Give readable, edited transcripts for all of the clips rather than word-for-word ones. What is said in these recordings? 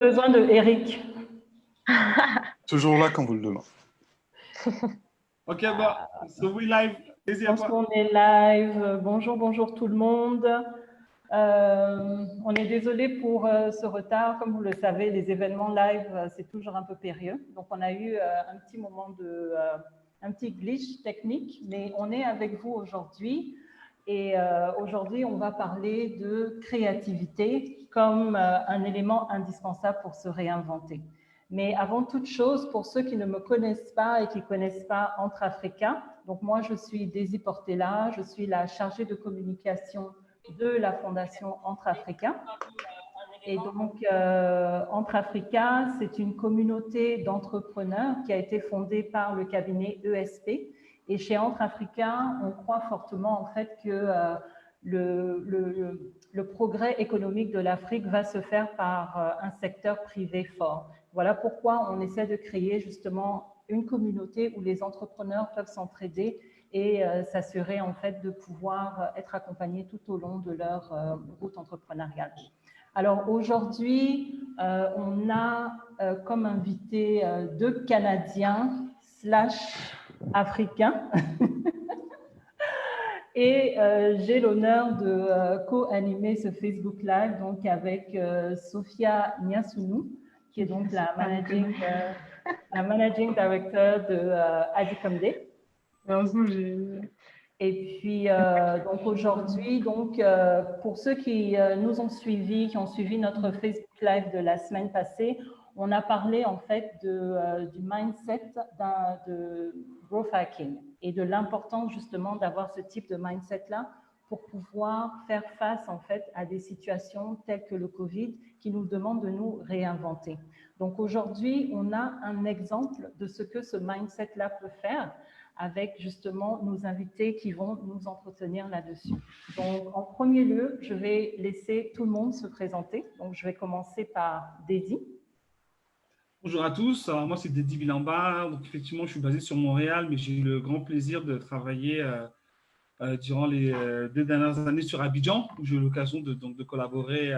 Besoin de Eric. Toujours là quand vous le demandez. Ok, bon, so we live. Je Vas-y, à pense toi. qu'on est live. Bonjour, bonjour tout le monde. On est désolé pour ce retard. Comme vous le savez, les événements live, c'est toujours un peu périlleux. Donc, on a eu un petit moment un petit glitch technique, mais on est avec vous aujourd'hui. Et aujourd'hui, on va parler de créativité comme un élément indispensable pour se réinventer. Mais avant toute chose, pour ceux qui ne me connaissent pas et qui ne connaissent pas Entre Africa, donc moi je suis Daisy Portela, je suis la chargée de communication de la Fondation Entre Africa. Et donc Entre Africa, c'est une communauté d'entrepreneurs qui a été fondée par le cabinet ESP. Et chez Entre Africa, on croit fortement en fait que le progrès économique de l'Afrique va se faire par un secteur privé fort. Voilà pourquoi on essaie de créer justement une communauté où les entrepreneurs peuvent s'entraider et s'assurer en fait de pouvoir être accompagnés tout au long de leur route entrepreneuriale. Alors aujourd'hui, on a comme invité deux Canadiens / Africains. Et j'ai l'honneur de co-animer ce Facebook Live donc avec Sophia Niasounou, qui est donc la managing director de Adicom Day. Et puis donc aujourd'hui, pour ceux qui nous ont suivis, qui ont suivi notre Facebook Live de la semaine passée, on a parlé en fait du mindset de growth hacking et de l'importance justement d'avoir ce type de mindset-là pour pouvoir faire face en fait à des situations telles que le Covid qui nous demandent de nous réinventer. Donc aujourd'hui, on a un exemple de ce que ce mindset-là peut faire avec justement nos invités qui vont nous entretenir là-dessus. Donc en premier lieu, je vais laisser tout le monde se présenter. Donc je vais commencer par Daisy. Bonjour à tous, alors, moi c'est Dédi Bilamba, donc effectivement je suis basé sur Montréal, mais j'ai eu le grand plaisir de travailler durant les 2 dernières années sur Abidjan, où j'ai eu l'occasion de collaborer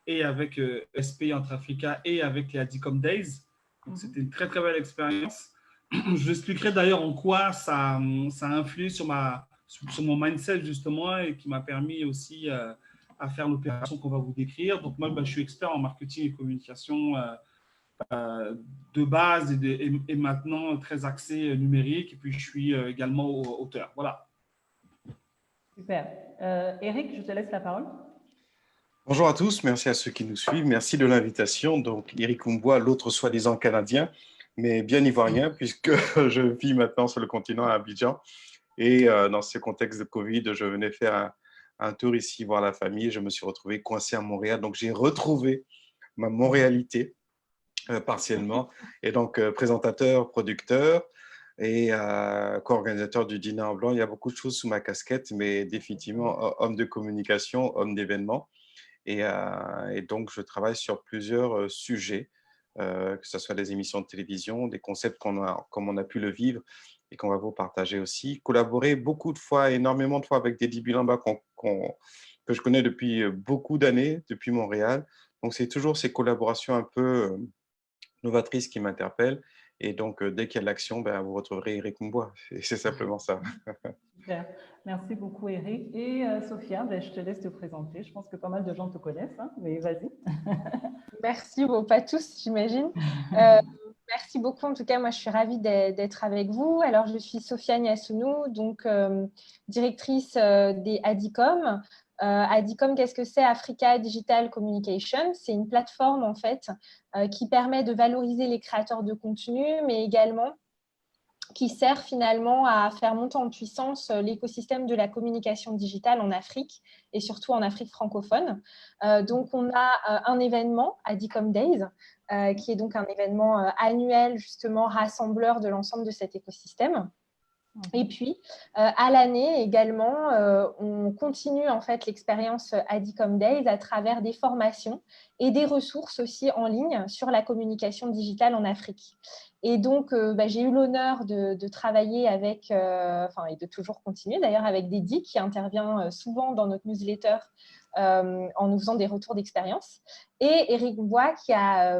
et avec SP Entre Africa et avec les Adicom Days. Donc c'était une très très belle expérience. Je vous expliquerai d'ailleurs en quoi ça a influé sur mon mindset justement et qui m'a permis aussi à faire l'opération qu'on va vous décrire. Donc moi je suis expert en marketing et communication de base et maintenant très axé numérique. Et puis, je suis également auteur. Voilà. Super. Eric, je te laisse la parole. Bonjour à tous, merci à ceux qui nous suivent, merci de l'invitation. Donc, Eric Umboa, l'autre soi-disant canadien, mais bien ivoirien, puisque je vis maintenant sur le continent à Abidjan. Et dans ce contexte de Covid, je venais faire un tour ici, voir la famille. Je me suis retrouvé coincé à Montréal, donc j'ai retrouvé ma montréalité partiellement. Et donc, présentateur, producteur et co-organisateur du Dîner en Blanc. Il y a beaucoup de choses sous ma casquette, mais définitivement homme de communication, homme d'événements. Et donc, je travaille sur plusieurs sujets, que ce soit des émissions de télévision, des concepts comme on a pu le vivre et qu'on va vous partager aussi. Collaborer beaucoup de fois, énormément de fois avec Dédi Bilamba que je connais depuis beaucoup d'années, depuis Montréal. Donc, c'est toujours ces collaborations un peu novatrices qui m'interpellent. Et donc, dès qu'il y a de l'action, vous retrouverez Eric Mboua. C'est simplement ça. Super. Merci beaucoup, Eric. Et Sophia, je te laisse te présenter. Je pense que pas mal de gens te connaissent, hein, mais vas-y. Merci, bon, pas tous, j'imagine. Merci beaucoup. En tout cas, moi, je suis ravie d'être avec vous. Alors, je suis Sophia Niasounou, donc directrice des Adicom. Adicom, qu'est-ce que c'est? Africa Digital Communication. C'est une plateforme, en fait, qui permet de valoriser les créateurs de contenu, mais également qui sert finalement à faire monter en puissance l'écosystème de la communication digitale en Afrique et surtout en Afrique francophone. Donc, on a un événement, Adicom Days, qui est donc un événement annuel, justement, rassembleur de l'ensemble de cet écosystème. Et puis, à l'année également, on continue en fait l'expérience Adicom Days à travers des formations et des ressources aussi en ligne sur la communication digitale en Afrique. Et donc, j'ai eu l'honneur de travailler avec, et de toujours continuer d'ailleurs avec Dédi qui intervient souvent dans notre newsletter en nous faisant des retours d'expérience. Et Éric Bois qui a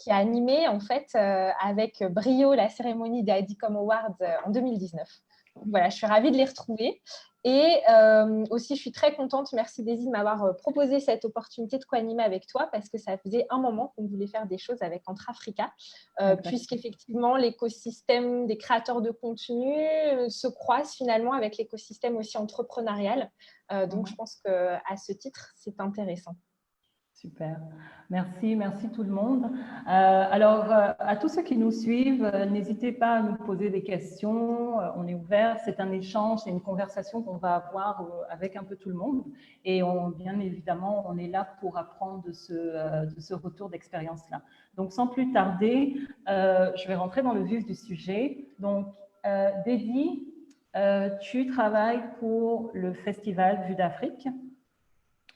animé en fait avec brio la cérémonie des ADICOM Awards en 2019. Donc, voilà, je suis ravie de les retrouver. Et aussi, je suis très contente, merci Daisy de m'avoir proposé cette opportunité de co-animer avec toi parce que ça faisait un moment qu'on voulait faire des choses avec Entre Africa, puisqu'effectivement, l'écosystème des créateurs de contenu se croise finalement avec l'écosystème aussi entrepreneurial. Donc, je pense qu'à ce titre, c'est intéressant. Super. Merci tout le monde. Alors, à tous ceux qui nous suivent, n'hésitez pas à nous poser des questions. On est ouvert. C'est un échange, c'est une conversation qu'on va avoir avec un peu tout le monde. Et bien évidemment, on est là pour apprendre de ce retour d'expérience-là. Donc, sans plus tarder, je vais rentrer dans le vif du sujet. Donc, Dédi, tu travailles pour le festival Vue d'Afrique.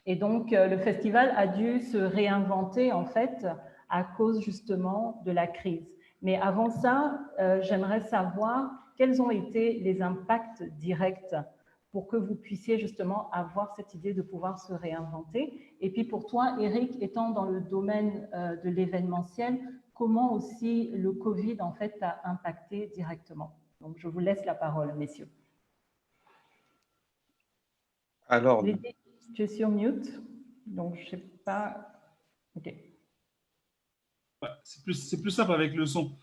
Et donc, le festival a dû se réinventer, en fait, à cause justement de la crise. Mais avant ça, j'aimerais savoir quels ont été les impacts directs pour que vous puissiez justement avoir cette idée de pouvoir se réinventer. Et puis pour toi, Eric, étant dans le domaine de l'événementiel, comment aussi le Covid, en fait, a impacté directement? Donc, je vous laisse la parole, messieurs. Alors, tu es sur mute, donc je ne sais pas. Ok. Ouais, c'est plus simple avec le son.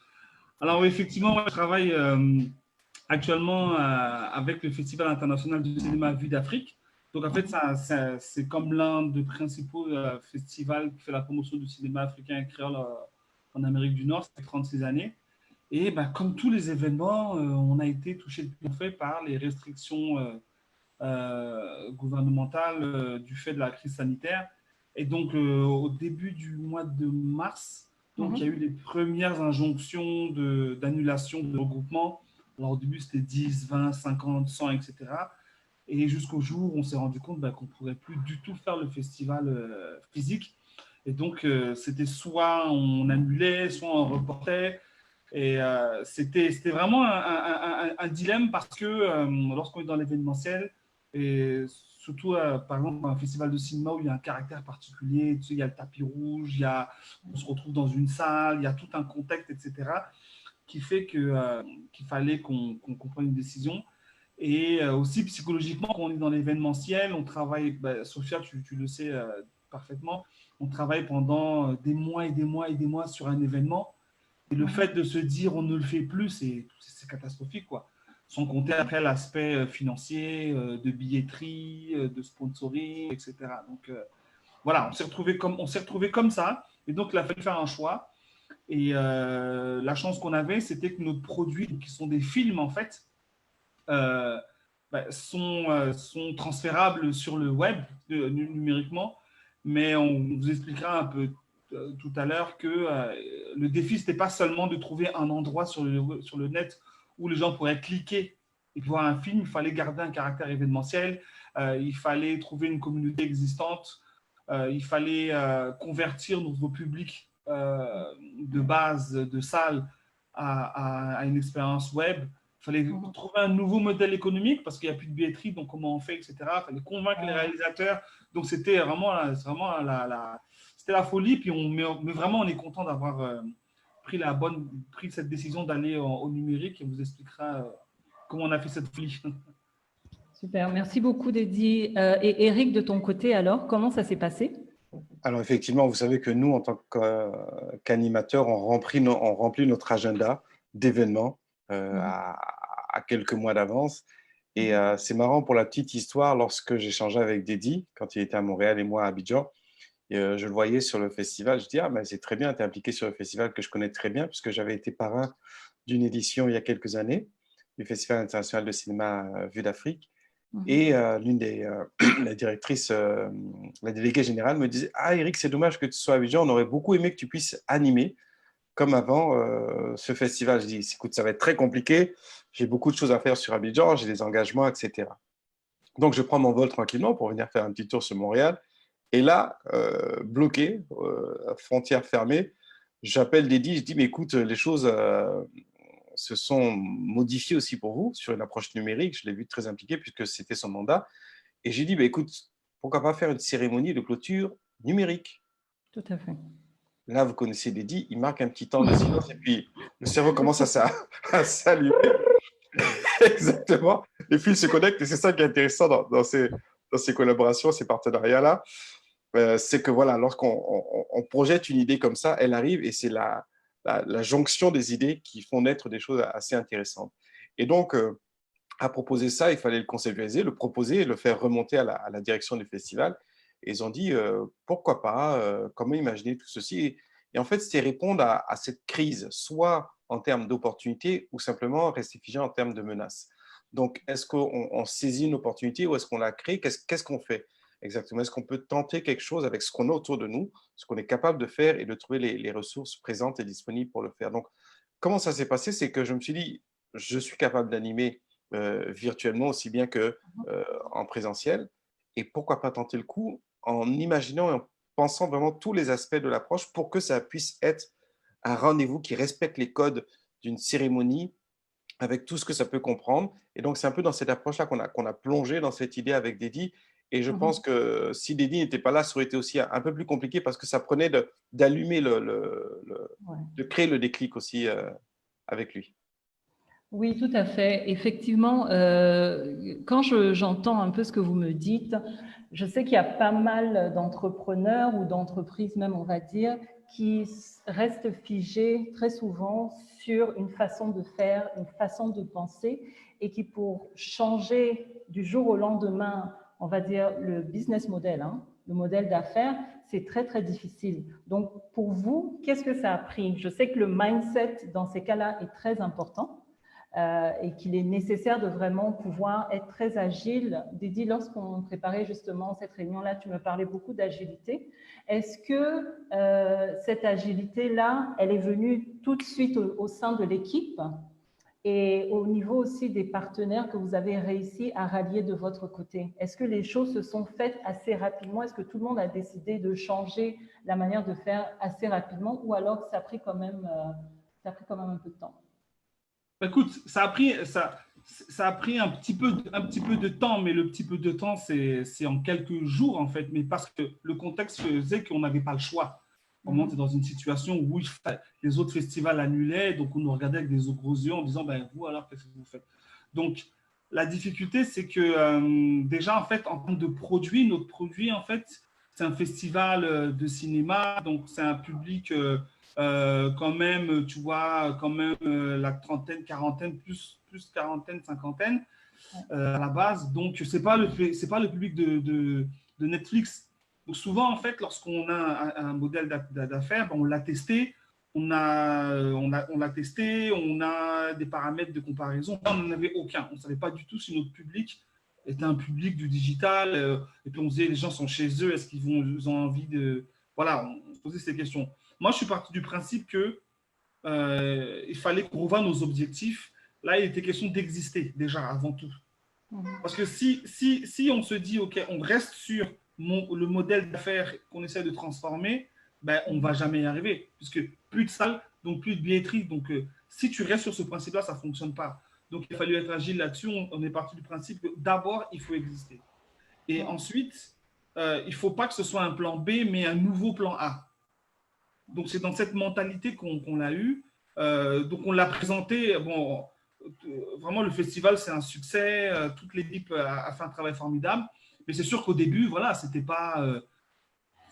Alors, oui, effectivement, moi, je travaille actuellement avec le Festival international du cinéma Vue d'Afrique. Donc, en fait, c'est comme l'un des principaux festivals qui fait la promotion du cinéma africain et créole en Amérique du Nord. Ça fait 36 années. Et bah, comme tous les événements, on a été touché de plein fouet par les restrictions gouvernementales du fait de la crise sanitaire. Et donc, au début du mois de mars, donc, il y a eu les premières injonctions d'annulation de regroupement. Alors, au début, c'était 10, 20, 50, 100, etc. Et jusqu'au jour où on s'est rendu compte qu'on ne pourrait plus du tout faire le festival physique. Et donc, c'était soit on annulait, soit on reportait. Et c'était vraiment un dilemme parce que lorsqu'on est dans l'événementiel, et surtout par exemple un festival de cinéma où il y a un caractère particulier, tu sais, il y a le tapis rouge, on se retrouve dans une salle, il y a tout un contexte, etc., qui fait qu'il fallait qu'on prenne une décision. Et aussi psychologiquement, quand on est dans l'événementiel, on travaille, Sophia, tu le sais parfaitement, on travaille pendant des mois et des mois et des mois sur un événement. Et le fait de se dire on ne le fait plus, c'est catastrophique, quoi. Sans compter après l'aspect financier, de billetterie, de sponsoring, etc. Donc voilà, on s'est retrouvé comme ça. Et donc il a fallu faire un choix. Et la chance qu'on avait, c'était que nos produits, qui sont des films en fait, sont transférables sur le web numériquement. Mais on vous expliquera un peu tout à l'heure que le défi, ce n'était pas seulement de trouver un endroit sur le net où les gens pourraient cliquer et voir un film. Il fallait garder un caractère événementiel, il fallait trouver une communauté existante, il fallait convertir nos publics de base, de salle, à une expérience web. Il fallait trouver un nouveau modèle économique parce qu'il n'y a plus de billetterie, donc comment on fait, etc. Il fallait convaincre les réalisateurs. Donc, c'était vraiment la folie. Puis mais vraiment, on est content d'avoir pris cette décision d'aller au numérique et on vous expliquera comment on a fait cette folie. Super, merci beaucoup, Dédi. Et Eric, de ton côté, alors, comment ça s'est passé? Alors, effectivement, vous savez que nous, en tant qu'animateurs, on remplit notre agenda d'événements à quelques mois d'avance. Et c'est marrant pour la petite histoire, lorsque j'échangeais avec Dédi, quand il était à Montréal et moi à Abidjan, je le voyais sur le festival. Je dis, ah, mais c'est très bien, tu es impliqué sur le festival que je connais très bien, puisque j'avais été parrain d'une édition il y a quelques années, du Festival international de cinéma Vue d'Afrique. Et l'une des la directrice, la déléguée générale me disait, ah Eric, c'est dommage que tu sois à Abidjan, on aurait beaucoup aimé que tu puisses animer comme avant ce festival. Je dis, écoute, ça va être très compliqué, j'ai beaucoup de choses à faire sur Abidjan, j'ai des engagements, etc. Donc, je prends mon vol tranquillement pour venir faire un petit tour sur Montréal. Et là, bloqué, frontières fermées, j'appelle Dédi, je dis, mais écoute, les choses se sont modifiées aussi pour vous sur une approche numérique. Je l'ai vu très impliqué puisque c'était son mandat. Et j'ai dit, bah, écoute, pourquoi pas faire une cérémonie de clôture numérique? Tout à fait. Là, vous connaissez Dédi, il marque un petit temps de silence et puis le cerveau commence à s'allumer. Exactement. Les fils se connectent et c'est ça qui est intéressant dans ces collaborations, ces partenariats-là. C'est que voilà, lorsqu'on projette une idée comme ça, elle arrive et c'est la jonction des idées qui font naître des choses assez intéressantes. Et donc, à proposer ça, il fallait le conceptualiser, le proposer et le faire remonter à la direction du festival. Et ils ont dit, pourquoi pas, comment imaginer tout ceci? Et en fait, c'était répondre à cette crise, soit en termes d'opportunités ou simplement rester figé en termes de menaces. Donc, est-ce qu'on saisit une opportunité ou est-ce qu'on la crée? Qu'est-ce qu'on fait exactement? Est-ce qu'on peut tenter quelque chose avec ce qu'on a autour de nous, ce qu'on est capable de faire et de trouver les ressources présentes et disponibles pour le faire? Donc, comment ça s'est passé? C'est que je me suis dit, je suis capable d'animer virtuellement aussi bien qu'en présentiel. Et pourquoi pas tenter le coup en imaginant et en pensant vraiment tous les aspects de l'approche pour que ça puisse être un rendez-vous qui respecte les codes d'une cérémonie avec tout ce que ça peut comprendre. Et donc, c'est un peu dans cette approche-là qu'on a plongé dans cette idée avec Dédi. Et je pense que si Dédi n'était pas là, ça aurait été aussi un peu plus compliqué parce que ça prenait d'allumer Ouais. de créer le déclic aussi avec lui. Oui, tout à fait. Effectivement, quand j'entends un peu ce que vous me dites, je sais qu'il y a pas mal d'entrepreneurs ou d'entreprises même, on va dire, qui restent figés très souvent sur une façon de faire, une façon de penser, et qui pour changer du jour au lendemain, on va dire le business model, hein, le modèle d'affaires, c'est très, très difficile. Donc, pour vous, qu'est-ce que ça a pris? Je sais que le mindset dans ces cas-là est très important. Et qu'il est nécessaire de vraiment pouvoir être très agile. Dédi, lorsqu'on préparait justement cette réunion-là, tu me parlais beaucoup d'agilité. Est-ce que cette agilité-là, elle est venue tout de suite au sein de l'équipe et au niveau aussi des partenaires que vous avez réussi à rallier de votre côté? Est-ce que les choses se sont faites assez rapidement? Est-ce que tout le monde a décidé de changer la manière de faire assez rapidement ou alors ça a pris quand même un peu de temps? Écoute, ça a pris un petit peu de temps, mais le petit peu de temps, c'est en quelques jours, en fait, mais parce que le contexte faisait qu'on n'avait pas le choix. On était dans une situation où les autres festivals annulaient, donc on nous regardait avec des gros yeux en disant, ben, vous, alors, qu'est-ce que vous faites? Donc, la difficulté, c'est que déjà, en fait, en termes de produit, notre produit, en fait, c'est un festival de cinéma, donc c'est un public… quand même, tu vois, quand même la trentaine, quarantaine, plus quarantaine, cinquantaine à la base. Donc, c'est pas le public de Netflix. Donc, souvent, en fait, lorsqu'on a un modèle d'affaires, on l'a testé, on l'a testé, on a des paramètres de comparaison. Là, on n'en avait aucun. On ne savait pas du tout si notre public était un public du digital. Et puis, on se disait, les gens sont chez eux, est-ce qu'ils ont envie de… Voilà, on se posait ces questions. Moi, je suis parti du principe que il fallait qu'on revoie nos objectifs. Là, il était question d'exister déjà avant tout. Parce que si on se dit, OK, on reste sur le modèle d'affaires qu'on essaie de transformer, ben, on ne va jamais y arriver. Puisque plus de salles, donc plus de billetterie. Donc, si tu restes sur ce principe-là, ça ne fonctionne pas. Donc, il a fallu être agile là-dessus. On est parti du principe que d'abord, il faut exister. Et ensuite, il ne faut pas que ce soit un plan B, mais un nouveau plan A. Donc, c'est dans cette mentalité qu'on l'a eu. Donc, on l'a présenté. Bon, vraiment, le festival, c'est un succès. Toute l'équipe a fait un travail formidable. Mais c'est sûr qu'au début, voilà, c'était pas…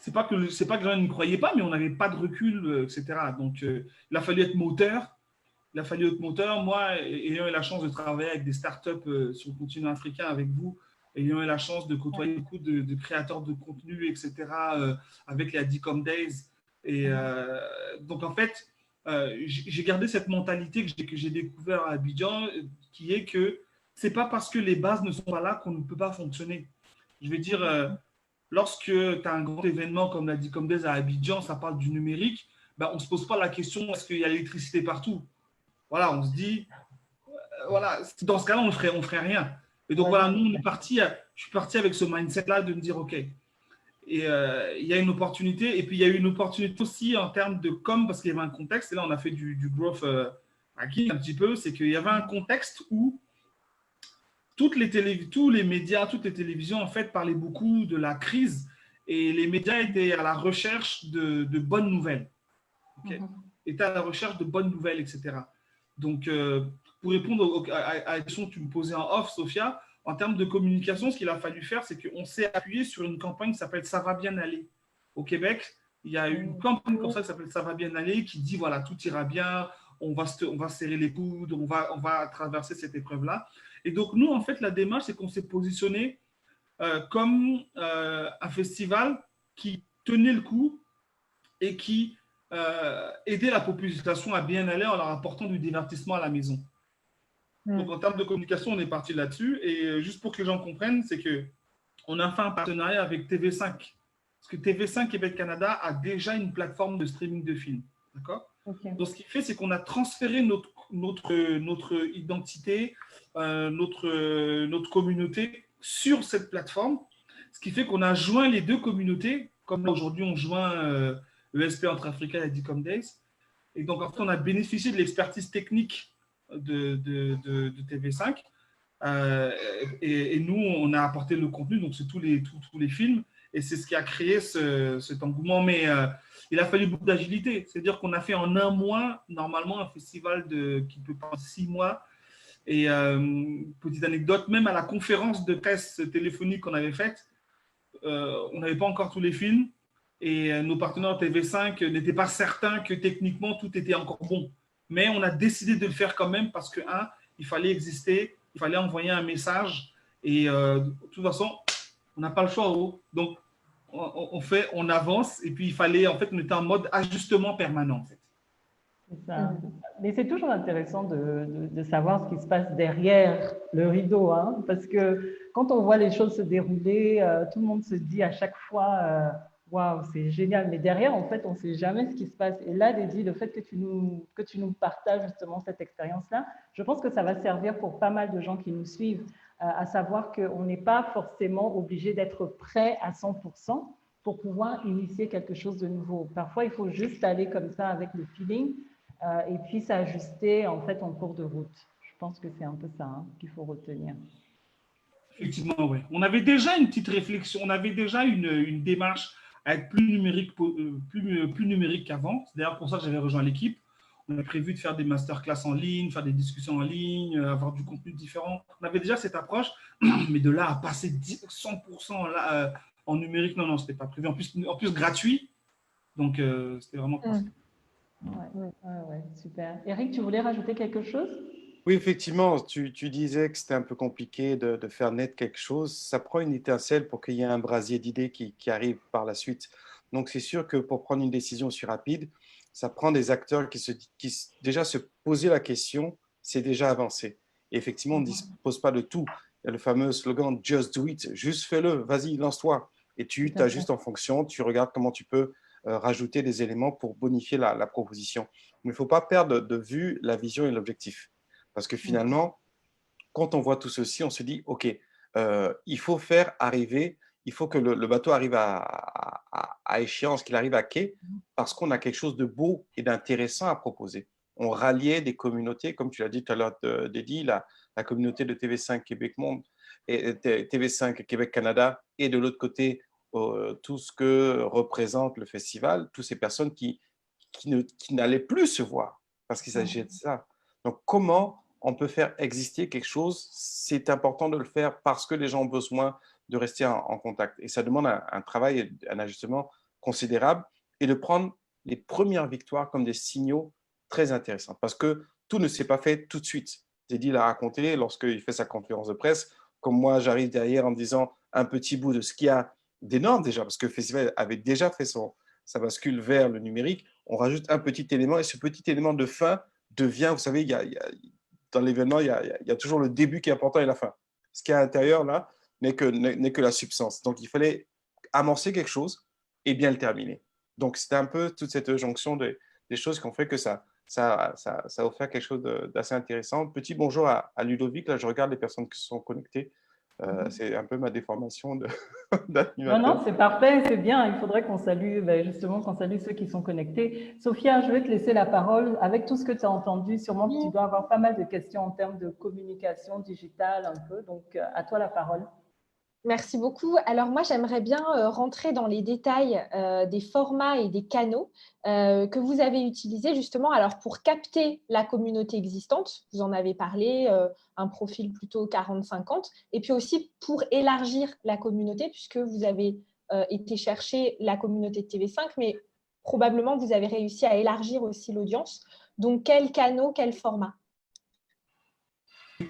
c'est pas que les gens ne croyaient pas, mais on n'avait pas de recul, etc. Donc, il a fallu être moteur. Moi, ayant eu la chance de travailler avec des startups sur le continent africain avec vous, ayant eu la chance de côtoyer beaucoup de créateurs de contenu, etc., avec les Adicom Days. Et donc, en fait, j'ai gardé cette mentalité que j'ai découvert à Abidjan, qui est que c'est pas parce que les bases ne sont pas là qu'on ne peut pas fonctionner. Je vais dire, lorsque tu as un grand événement comme l'Adicom Days à Abidjan, ça parle du numérique, ben, on ne se pose pas la question est-ce qu'il y a l'électricité partout? Voilà, on se dit, voilà, dans ce cas-là, on ne ferait rien. Et donc, voilà, nous, je suis parti avec ce mindset-là de me dire, OK, et il y a une opportunité. Et puis, il y a eu une opportunité aussi en termes de com, parce qu'il y avait un contexte. Et là, on a fait du growth hacking un petit peu. C'est qu'il y avait un contexte où tous les médias, toutes les télévisions, en fait, parlaient beaucoup de la crise et les médias étaient à la recherche de bonnes nouvelles. Okay, étaient à la recherche de bonnes nouvelles, etc. Donc, pour répondre à la question que tu me posais en off, Sophia, en termes de communication, ce qu'il a fallu faire, c'est qu'on s'est appuyé sur une campagne qui s'appelle Ça va bien aller. Au Québec, il y a une campagne comme ça qui s'appelle Ça va bien aller, qui dit, voilà, tout ira bien, on va serrer les coudes, on va traverser cette épreuve-là. Et donc, nous, en fait, la démarche, c'est qu'on s'est positionné comme un festival qui tenait le coup et qui aidait la population à bien aller en leur apportant du divertissement à la maison. Donc, en termes de communication, on est parti là-dessus. Et juste pour que les gens comprennent, c'est qu'on a fait un partenariat avec TV5. Parce que TV5 Québec-Canada a déjà une plateforme de streaming de films. D'accord ? Donc, ce qui fait, c'est qu'on a transféré notre identité, notre communauté sur cette plateforme. Ce qui fait qu'on a joint les deux communautés, comme aujourd'hui on joint ESP entre Africa et Dicom Days. Et donc, en fait, on a bénéficié de l'expertise technique de TV5. Et nous, on a apporté le contenu, donc c'est tous les films. Et c'est ce qui a créé cet engouement. Mais il a fallu beaucoup d'agilité. C'est-à-dire qu'on a fait en un mois, normalement, un festival qui peut prendre 6 mois. Et petite anecdote, même à la conférence de presse téléphonique qu'on avait faite, on n'avait pas encore tous les films. Et nos partenaires TV5 n'étaient pas certains que techniquement, tout était encore bon. Mais on a décidé de le faire quand même parce que, il fallait exister, il fallait envoyer un message. Et de toute façon, on n'a pas le choix. Donc, on avance. Et puis, il fallait, en fait, on était en mode ajustement permanent. En fait. C'est ça. Mais c'est toujours intéressant de savoir ce qui se passe derrière le rideau. Hein, parce que quand on voit les choses se dérouler, tout le monde se dit à chaque fois waouh, c'est génial. Mais derrière, en fait, on ne sait jamais ce qui se passe. Et là, Dédi, le fait que tu nous partages justement cette expérience-là, je pense que ça va servir pour pas mal de gens qui nous suivent, à savoir qu'on n'est pas forcément obligé d'être prêt à 100% pour pouvoir initier quelque chose de nouveau. Parfois, il faut juste aller comme ça avec le feeling et puis s'ajuster en fait en cours de route. Je pense que c'est un peu ça qu'il faut retenir. Effectivement, oui. On avait déjà une petite réflexion, on avait déjà une démarche à être plus numérique qu'avant. C'est d'ailleurs pour ça que j'avais rejoint l'équipe. On avait prévu de faire des masterclass en ligne, faire des discussions en ligne, avoir du contenu différent. On avait déjà cette approche, mais de là à passer 100% là, en numérique, non, ce n'était pas prévu. En plus gratuit. Donc, c'était vraiment possible. Ouais, super. Eric, tu voulais rajouter quelque chose? Oui, effectivement, tu disais que c'était un peu compliqué de faire naître quelque chose. Ça prend une étincelle pour qu'il y ait un brasier d'idées qui arrive par la suite. Donc, c'est sûr que pour prendre une décision aussi rapide, ça prend des acteurs qui déjà se poser la question, c'est déjà avancé. Et effectivement, on ne dispose pas de tout. Il y a le fameux slogan « Just do it », juste fais-le, vas-y, lance-toi. Et tu t'ajustes en fonction, tu regardes comment tu peux rajouter des éléments pour bonifier la proposition. Mais il ne faut pas perdre de vue la vision et l'objectif. Parce que finalement, quand on voit tout ceci, on se dit, OK, il faut faire arriver, il faut que le bateau arrive à échéance, qu'il arrive à quai, parce qu'on a quelque chose de beau et d'intéressant à proposer. On ralliait des communautés, comme tu l'as dit tout à l'heure, Dédi, la communauté de TV5 Québec Monde, et TV5 Québec Canada, et de l'autre côté, tout ce que représente le festival, toutes ces personnes qui n'allaient plus se voir, parce qu'il s'agissait de ça. Donc, comment on peut faire exister quelque chose? C'est important de le faire parce que les gens ont besoin de rester en contact. Et ça demande un travail, un ajustement considérable et de prendre les premières victoires comme des signaux très intéressants. Parce que tout ne s'est pas fait tout de suite. Teddy l'a raconté lorsqu'il fait sa conférence de presse. Comme moi, j'arrive derrière en disant un petit bout de ce qu'il y a d'énorme déjà, parce que le festival avait déjà fait sa bascule vers le numérique. On rajoute un petit élément et ce petit élément de fin devient, vous savez, dans l'événement, il y a toujours le début qui est important et la fin. Ce qui est à l'intérieur, là, n'est que la substance. Donc, il fallait amorcer quelque chose et bien le terminer. Donc, c'était un peu toute cette jonction des choses qui ont fait que ça a offert quelque chose d'assez intéressant. Petit bonjour à Ludovic. Là, je regarde les personnes qui se sont connectées. C'est un peu ma déformation Non, d'animateur. non, c'est parfait, c'est bien. Il faudrait qu'on salue, justement, qu'on salue ceux qui sont connectés. Sophia, je vais te laisser la parole. Avec tout ce que tu as entendu, sûrement que tu dois avoir pas mal de questions en termes de communication digitale un peu. Donc, à toi la parole. Merci beaucoup. Alors moi, j'aimerais bien rentrer dans les détails des formats et des canaux que vous avez utilisés justement alors pour capter la communauté existante. Vous en avez parlé, un profil plutôt 40-50. Et puis aussi pour élargir la communauté puisque vous avez été chercher la communauté de TV5, mais probablement vous avez réussi à élargir aussi l'audience. Donc, quel canal, quel format?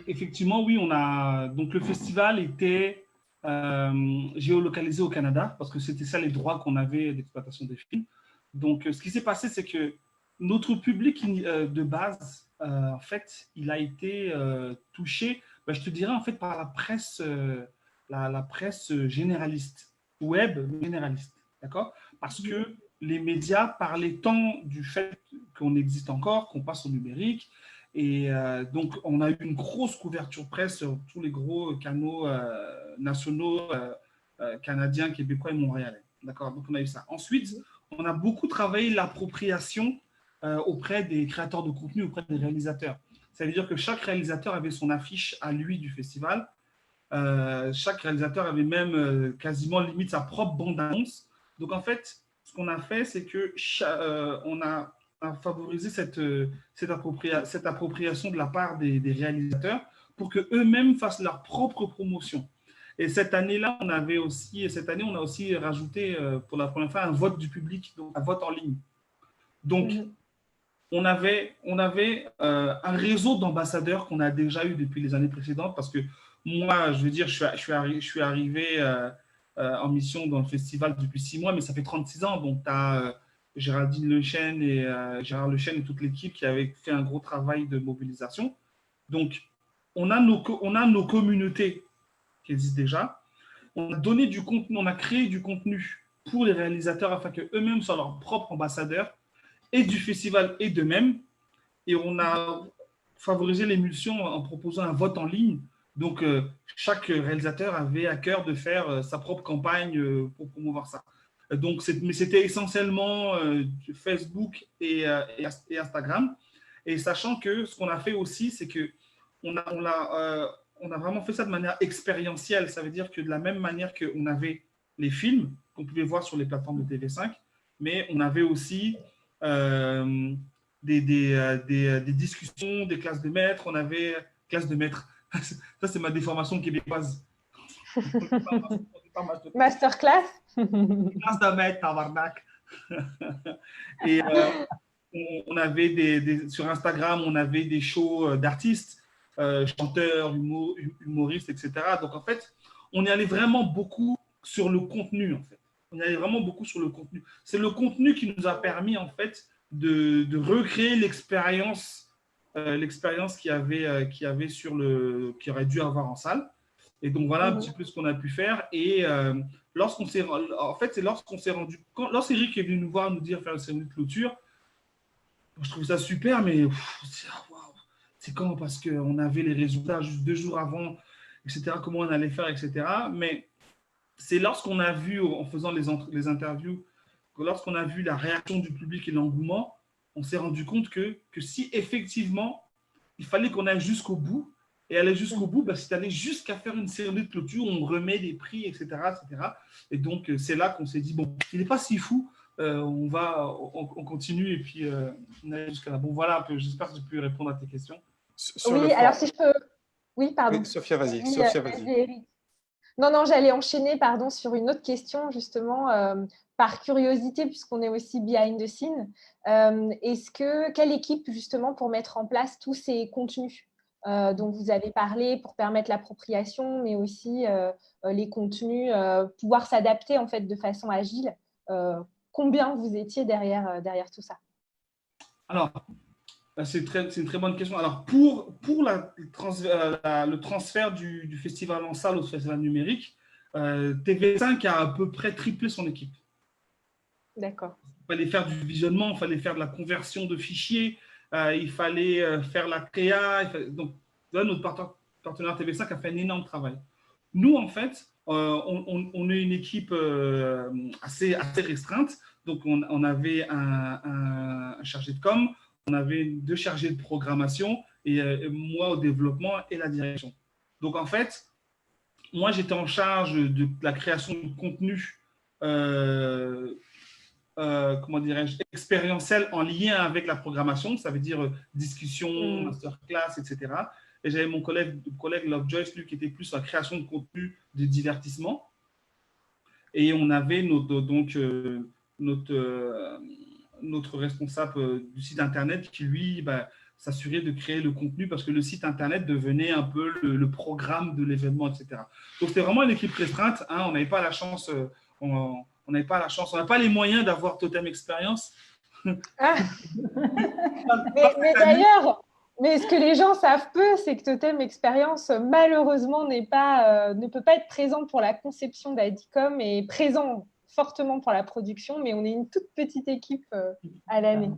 Effectivement, oui, donc le festival était géolocalisé au Canada parce que c'était ça les droits qu'on avait d'exploitation des films. Donc, ce qui s'est passé, c'est que notre public de base, en fait, il a été touché, je te dirais, en fait, par la presse généraliste, web généraliste, d'accord? Parce que les médias parlaient tant du fait qu'on existe encore, qu'on passe au numérique, et donc, on a eu une grosse couverture presse sur tous les gros canaux nationaux canadiens, québécois et montréalais. D'accord? Donc, on a eu ça. Ensuite, on a beaucoup travaillé l'appropriation auprès des créateurs de contenu, auprès des réalisateurs. Ça veut dire que chaque réalisateur avait son affiche à lui du festival. Chaque réalisateur avait même quasiment limite sa propre bande-annonce. Donc, en fait, ce qu'on a fait, c'est que on a favoriser cette appropriation de la part des réalisateurs pour qu'eux-mêmes fassent leur propre promotion. Et cette année-là, on a aussi rajouté pour la première fois un vote du public, donc un vote en ligne. Donc, on avait un réseau d'ambassadeurs qu'on a déjà eu depuis les années précédentes parce que moi, je veux dire, je suis arrivé en mission dans le festival depuis 6 mois, mais ça fait 36 ans. Donc, tu as Géraldine Lechêne et Gérard Lechêne et toute l'équipe qui avaient fait un gros travail de mobilisation. Donc, on a nos communautés qui existent déjà. On a donné du contenu, on a créé du contenu pour les réalisateurs afin qu'eux-mêmes soient leurs propres ambassadeurs et du festival et d'eux-mêmes. Et on a favorisé l'émulsion en proposant un vote en ligne. Donc, chaque réalisateur avait à cœur de faire sa propre campagne pour promouvoir ça. Donc, mais c'était essentiellement Facebook et Instagram. Et sachant que ce qu'on a fait aussi, c'est qu'on a vraiment fait ça de manière expérientielle. Ça veut dire que de la même manière qu'on avait les films qu'on pouvait voir sur les plateformes de TV5, mais on avait aussi des discussions, des classes de maîtres. On avait classes de maîtres. Ça, c'est ma déformation québécoise. Masterclass. Classe de maître, tabarnak. Et on avait sur Instagram, on avait des shows d'artistes, chanteurs, humoristes, etc. Donc, en fait, on y allait vraiment beaucoup sur le contenu, en fait. On y allait vraiment beaucoup sur le contenu. C'est le contenu qui nous a permis, en fait, de recréer l'expérience qu'il y avait qui aurait dû avoir en salle. Et donc, voilà un petit peu ce qu'on a pu faire. Et lorsqu'on s'est rendu compte, lorsqu'Éric est venu nous voir, nous dire faire une cérémonie de clôture, je trouve ça super, mais c'est quand? Parce qu'on avait les résultats juste 2 jours avant, etc., comment on allait faire, etc. Mais c'est lorsqu'on a vu, en faisant les interviews, lorsqu'on a vu la réaction du public et l'engouement, on s'est rendu compte que si effectivement, il fallait qu'on aille jusqu'au bout, et aller jusqu'au bout, c'est aller jusqu'à faire une cérémonie de clôture où on remet des prix, etc. etc. Et donc, c'est là qu'on s'est dit, bon, il n'est pas si fou, on continue et puis on allait jusqu'à là. Bon, voilà, j'espère que j'ai pu répondre à tes questions. Oui, alors si je peux… Oui, pardon. Oui, Sophia, vas-y. Oui, Sophia, vas-y. Non, j'allais enchaîner, pardon, sur une autre question, justement, par curiosité, puisqu'on est aussi behind the scene. Quelle équipe, justement, pour mettre en place tous ces contenus dont vous avez parlé, pour permettre l'appropriation, mais aussi les contenus, pouvoir s'adapter, en fait, de façon agile, combien vous étiez derrière tout ça? Alors, c'est une très bonne question. Alors, pour le transfert du festival en salle au festival numérique, TV5 a à peu près triplé son équipe. D'accord. Il fallait faire du visionnement, il fallait faire de la conversion de fichiers, il fallait faire la créa. Donc, là, notre partenaire TV5 a fait un énorme travail. Nous, en fait, on est une équipe assez restreinte. Donc, on avait un chargé de com, on avait 2 chargés de programmation et moi au développement et la direction. Donc, en fait, moi, j'étais en charge de la création de contenu, comment dirais-je, expérientiel en lien avec la programmation. Ça veut dire discussion, masterclass, etc. Et j'avais mon collègue Lovejoyce, lui, qui était plus sur la création de contenu de divertissement. Et on avait notre responsable du site Internet qui, lui, s'assurait de créer le contenu parce que le site Internet devenait un peu le programme de l'événement, etc. Donc, c'était vraiment une équipe restreinte. Hein, on n'avait pas la chance, on n'a pas les moyens d'avoir Totem Experience. Ah. mais d'ailleurs, mais ce que les gens savent peu, c'est que Totem Experience, malheureusement, ne peut pas être présent pour la conception d'Adicom et présent fortement pour la production, mais on est une toute petite équipe à l'année.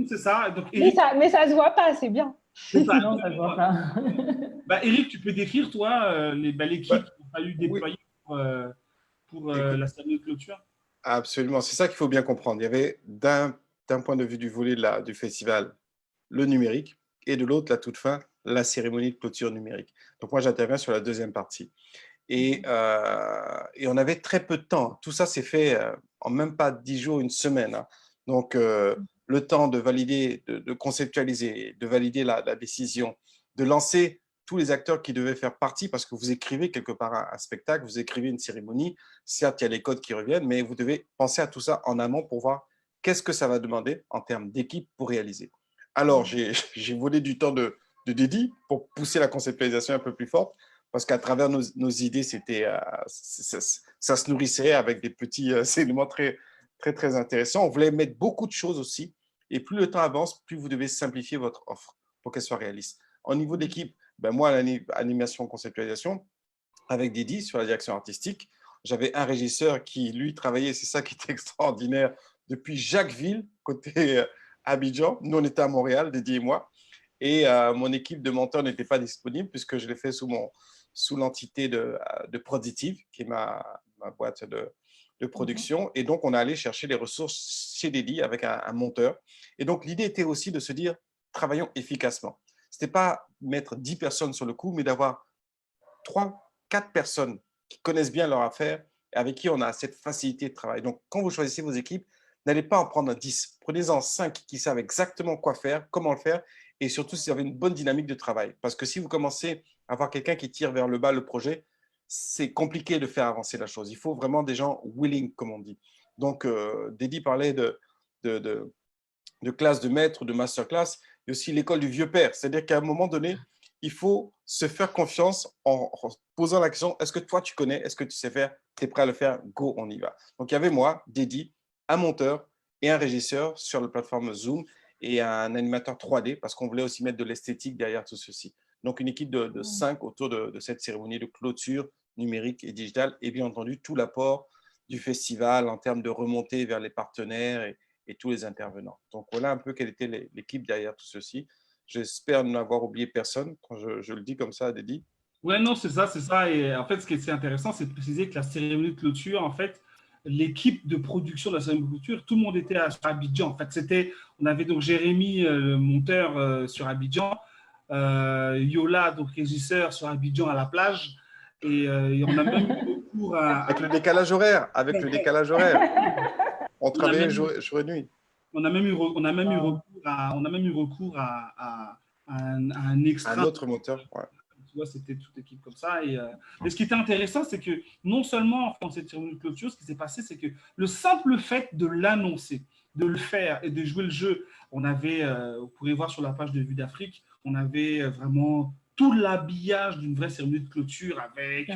C'est ça. Donc, Eric, mais ça ne se voit pas, c'est bien. C'est ça, non, ça se voit pas. Eric, tu peux décrire, toi, l'équipe qu'il a fallu déployer pour la cérémonie de clôture? Absolument, c'est ça qu'il faut bien comprendre. Il y avait d'un point de vue du volet du festival, le numérique, et de l'autre, la toute fin, la cérémonie de clôture numérique. Donc moi, j'interviens sur la deuxième partie. Et on avait très peu de temps. Tout ça s'est fait en même pas 10 jours, une semaine. Hein. Donc, le temps de valider, de conceptualiser, de valider la décision, de lancer tous les acteurs qui devaient faire partie, parce que vous écrivez quelque part un spectacle, vous écrivez une cérémonie, certes, il y a les codes qui reviennent, mais vous devez penser à tout ça en amont pour voir qu'est-ce que ça va demander en termes d'équipe pour réaliser. Alors, j'ai volé du temps de Dédi pour pousser la conceptualisation un peu plus forte, parce qu'à travers nos idées, ça se nourrissait avec des petits éléments très, très, très intéressants. On voulait mettre beaucoup de choses aussi, et plus le temps avance, plus vous devez simplifier votre offre pour qu'elle soit réaliste. Au niveau d'équipe, moi, l'animation, conceptualisation, avec Dédi sur la direction artistique, j'avais un régisseur qui, lui, travaillait, c'est ça qui était extraordinaire, depuis Jacquesville, côté Abidjan. Nous, on était à Montréal, Dédi et moi. Et mon équipe de monteurs n'était pas disponible puisque je l'ai fait sous l'entité de Proditive, qui est ma boîte de production. Et donc, on est allé chercher les ressources chez Dédi avec un monteur. Et donc, l'idée était aussi de se dire, travaillons efficacement. Ce n'était pas mettre 10 personnes sur le coup, mais d'avoir 3, 4 personnes qui connaissent bien leur affaire et avec qui on a cette facilité de travail. Donc, quand vous choisissez vos équipes, n'allez pas en prendre 10. Prenez-en 5 qui savent exactement quoi faire, comment le faire, et surtout si vous avez une bonne dynamique de travail. Parce que si vous commencez à avoir quelqu'un qui tire vers le bas le projet, c'est compliqué de faire avancer la chose. Il faut vraiment des gens willing, comme on dit. Donc, Dédi parlait de classe de maître, de masterclass, et aussi l'école du vieux père. C'est-à-dire qu'à un moment donné, il faut se faire confiance en posant la question, est-ce que toi, tu connais, est-ce que tu sais faire, tu es prêt à le faire, go, on y va. Donc, il y avait moi, Dédi, un monteur et un régisseur sur la plateforme Zoom et un animateur 3D parce qu'on voulait aussi mettre de l'esthétique derrière tout ceci. Donc, une équipe de 5 autour de cette cérémonie de clôture numérique et digitale et bien entendu, tout l'apport du festival en termes de remontée vers les partenaires et tous les intervenants. Donc, voilà un peu quelle était l'équipe derrière tout ceci. J'espère n'avoir oublié personne quand je le dis comme ça, Dédi. Ouais, non, c'est ça, c'est ça. Et en fait, ce qui est intéressant, c'est de préciser que la cérémonie de clôture, en fait, l'équipe de production de la cérémonie de clôture, tout le monde était à Abidjan. En fait, on avait donc Jérémy, le monteur, sur Abidjan, Yola, donc régisseur, sur Abidjan à la plage. Et on a même eu recours à… Avec le décalage horaire, On travaillait jour et nuit. On a même eu recours à un extra. Un autre moteur, ouais. Tu vois, c'était toute équipe comme ça. Mais ce qui était intéressant, c'est que non seulement dans cette cérémonie de clôture, ce qui s'est passé, c'est que le simple fait de l'annoncer, de le faire et de jouer le jeu, on avait, vous pourrez voir sur la page de Vue d'Afrique, on avait vraiment tout l'habillage d'une vraie cérémonie de clôture avec…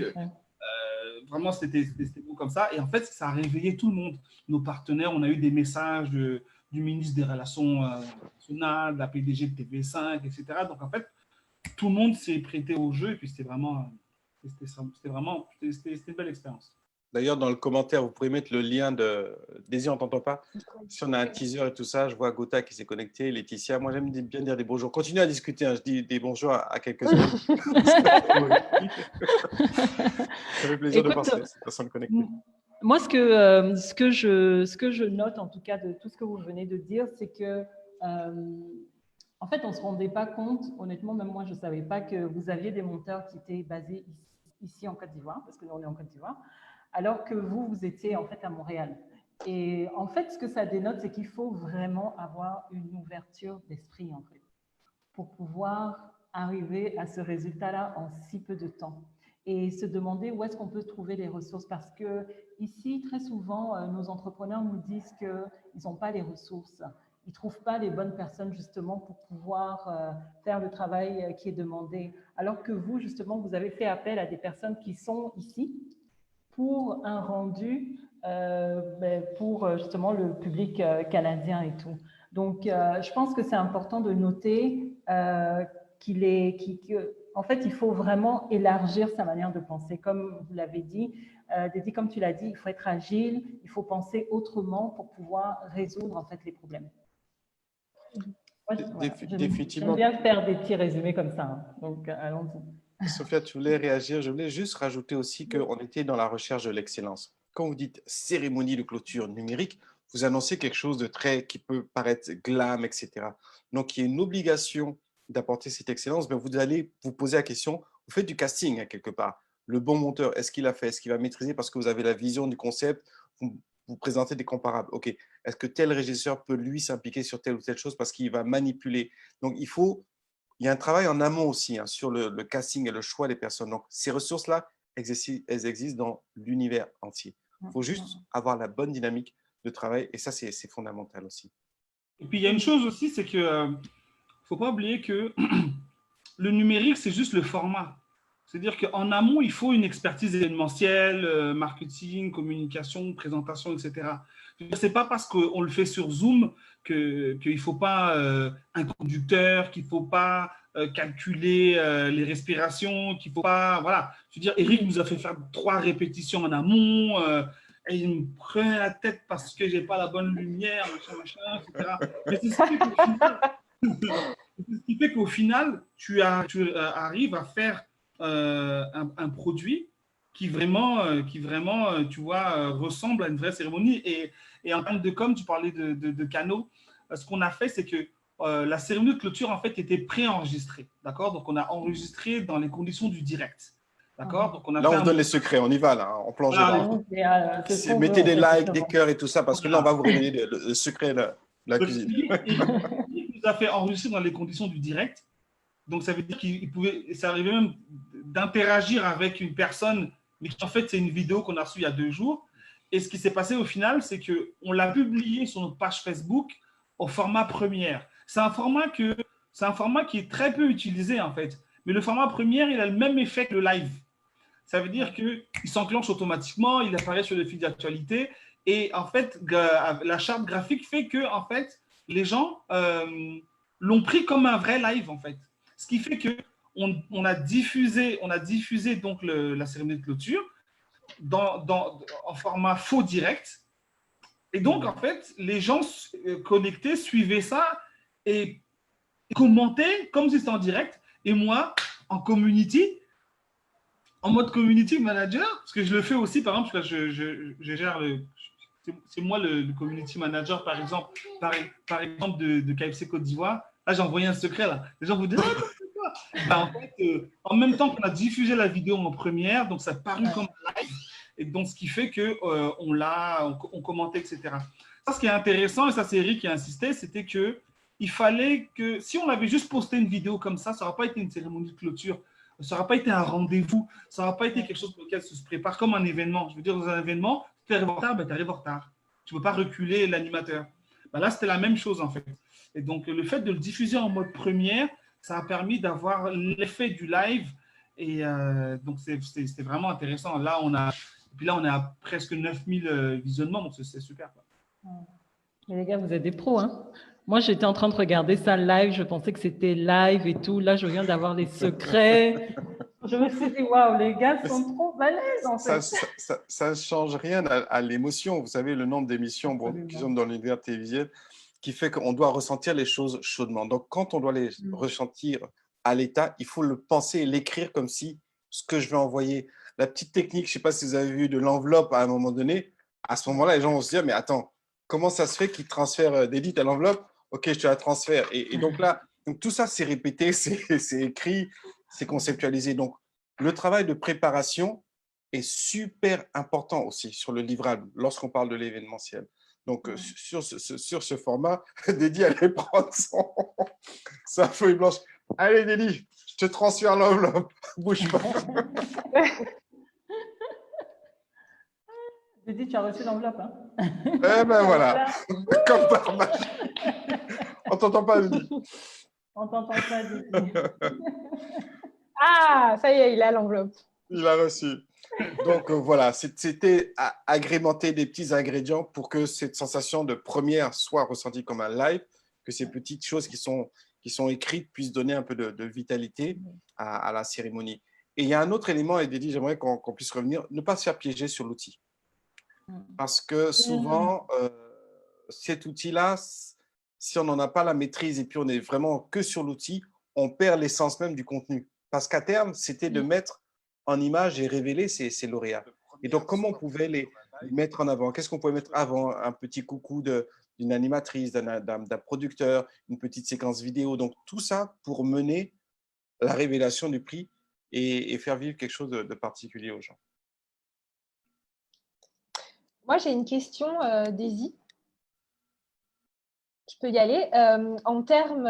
vraiment, c'était beau comme ça. Et en fait, ça a réveillé tout le monde. Nos partenaires, on a eu des messages du ministre des Relations nationales, de la PDG de TV5, etc. Donc, en fait, tout le monde s'est prêté au jeu et puis c'était une belle expérience. D'ailleurs, dans le commentaire, vous pourrez mettre le lien de Désir, on t'entend pas. Si on a un teaser et tout ça, je vois Gotha qui s'est connecté, Laetitia. Moi, j'aime bien dire des bonjours. Continuez à discuter. Hein. Je dis des bonjours à quelques-uns. Ça fait plaisir de voir ces personnes connectées. Moi, ce que je note, en tout cas, de tout ce que vous venez de dire, c'est que, en fait, on ne se rendait pas compte, honnêtement, même moi, je ne savais pas que vous aviez des monteurs qui étaient basés ici en Côte d'Ivoire, parce que nous, on est en Côte d'Ivoire, alors que vous étiez en fait à Montréal. Et en fait, ce que ça dénote, c'est qu'il faut vraiment avoir une ouverture d'esprit, en fait, pour pouvoir arriver à ce résultat-là en si peu de temps. Et se demander où est-ce qu'on peut trouver les ressources. Parce que ici, très souvent, nos entrepreneurs nous disent qu'ils n'ont pas les ressources. Ils ne trouvent pas les bonnes personnes, justement, pour pouvoir faire le travail qui est demandé. Alors que vous, justement, vous avez fait appel à des personnes qui sont ici, pour un rendu pour justement le public canadien et tout. Donc, je pense que c'est important de noter qu'en fait, il faut vraiment élargir sa manière de penser. Comme vous l'avez dit, Dédi, comme tu l'as dit, il faut être agile, il faut penser autrement pour pouvoir résoudre en fait les problèmes. Définitivement. J'aime bien faire des petits résumés comme ça. Hein. Donc, allons-y. Sophia, tu voulais réagir. Je voulais juste rajouter aussi qu'on était dans la recherche de l'excellence. Quand vous dites cérémonie de clôture numérique, vous annoncez quelque chose de très qui peut paraître glam, etc. Donc, il y a une obligation d'apporter cette excellence. Mais vous allez vous poser la question, vous faites du casting quelque part. Le bon monteur, est-ce qu'il a fait? Est-ce qu'il va maîtriser parce que vous avez la vision du concept? Vous présentez des comparables. OK, est-ce que tel régisseur peut lui s'impliquer sur telle ou telle chose parce qu'il va manipuler? Donc, il y a un travail en amont aussi sur le casting et le choix des personnes. Donc, ces ressources-là, elles existent dans l'univers entier. Il faut juste avoir la bonne dynamique de travail et ça, c'est fondamental aussi. Et puis, il y a une chose aussi, c'est qu'il ne faut pas oublier que le numérique, c'est juste le format. C'est-à-dire qu'en amont, il faut une expertise événementielle, marketing, communication, présentation, etc. Ce n'est pas parce qu'on le fait sur Zoom qu'il ne faut pas un conducteur, qu'il ne faut pas calculer les respirations, qu'il ne faut pas… Voilà. Je veux dire, Eric nous a fait faire 3 répétitions en amont et il me prenait la tête parce que je n'ai pas la bonne lumière, machin, etc. Mais c'est ce qui fait qu'au final, tu arrives à faire un produit qui vraiment, tu vois, ressemble à une vraie cérémonie. Et en termes de com, tu parlais de canaux. Ce qu'on a fait, c'est que la cérémonie de clôture, en fait, était préenregistrée. D'accord? Donc, on a enregistré dans les conditions du direct. D'accord? Donc, là, on donne les secrets. On y va, là. On plonge là. Mettez des likes, des cœurs et tout ça, parce que là, on va vous révéler le secret de la cuisine. Il nous a fait enregistrer dans les conditions du direct. Donc, ça veut dire qu'il pouvait, ça arrivait même d'interagir avec une personne, mais en fait, c'est une vidéo qu'on a reçue il y a 2 jours. Et ce qui s'est passé au final, c'est qu'on l'a publié sur notre page Facebook au format Premiere. C'est un format qui est très peu utilisé, en fait. Mais le format Premiere, il a le même effet que le live. Ça veut dire qu'il s'enclenche automatiquement, il apparaît sur le fil d'actualité. Et en fait, la charte graphique fait que, en fait, les gens l'ont pris comme un vrai live, en fait. Ce qui fait qu'on a diffusé donc la cérémonie de clôture en format faux direct. Et donc, en fait, les gens connectés suivaient ça et commentaient comme si c'était en direct. Et moi, en mode community manager, parce que je le fais aussi, par exemple, je gère c'est moi le community manager, par exemple de KFC Côte d'Ivoire. Là, j'ai envoyé un secret, là. Les gens vous disent, en fait, en même temps qu'on a diffusé la vidéo en première, donc ça a paru comme un live, et donc ce qui fait qu'on commentait, etc. Ça, ce qui est intéressant, et ça, c'est Eric qui a insisté, c'était qu'il fallait que, si on avait juste posté une vidéo comme ça n'aurait pas été une cérémonie de clôture, ça n'aurait pas été un rendez-vous, ça n'aurait pas été quelque chose pour lequel se prépare comme un événement. Je veux dire, dans un événement, tu arrives en retard, tu arrives en retard. Tu ne peux pas reculer l'animateur. Là, c'était la même chose, en fait. Et donc, le fait de le diffuser en mode première, ça a permis d'avoir l'effet du live. Et donc, c'était vraiment intéressant. Là, on est à presque 9000 visionnements, donc c'est super. Mais les gars, vous êtes des pros, hein? Moi, j'étais en train de regarder ça live, je pensais que c'était live et tout. Là, je viens d'avoir les secrets. Je me suis dit, waouh, les gars sont trop balèzes en fait. Ça ne change rien à l'émotion. Vous savez, le nombre d'émissions qui sont dans l'univers télévisuel qui fait qu'on doit ressentir les choses chaudement. Donc, quand on doit les ressentir à l'état, il faut le penser et l'écrire comme si ce que je vais envoyer. La petite technique, je ne sais pas si vous avez vu de l'enveloppe à un moment donné, à ce moment-là, les gens vont se dire, mais attends, comment ça se fait qu'ils transfèrent d'Edith à l'enveloppe? Ok, je te la transfère. Et donc là, donc tout ça, c'est répété, c'est écrit, c'est conceptualisé. Donc, le travail de préparation est super important aussi sur le livrable lorsqu'on parle de l'événementiel. Donc, sur ce format, Dédi allait prendre sa feuille blanche. Allez, Dédi, je te transfère l'enveloppe. Bouge pas. Dédi, tu as reçu l'enveloppe. Hein? Eh ben voilà, comme par magie. On t'entend pas, Dédi. On t'entend pas, Dédi. Ah, ça y est, il a l'enveloppe. Il a reçu. Donc voilà, c'était agrémenter des petits ingrédients pour que cette sensation de première soit ressentie comme un live, que ces petites choses qui sont écrites puissent donner un peu de vitalité à la cérémonie. Et il y a un autre élément, et Dédi, j'aimerais qu'on puisse revenir, ne pas se faire piéger sur l'outil. Parce que souvent, cet outil-là, si on n'en a pas la maîtrise et puis on est vraiment que sur l'outil, on perd l'essence même du contenu. Parce qu'à terme, c'était de mettre en image et révéler ces lauréats. Et donc, comment on pouvait les mettre en avant? Qu'est-ce qu'on pouvait mettre avant? Un petit coucou d'une animatrice, d'un producteur, une petite séquence vidéo. Donc, tout ça pour mener la révélation du prix et faire vivre quelque chose de particulier aux gens. Moi, j'ai une question, Daisy. Je peux y aller. En termes…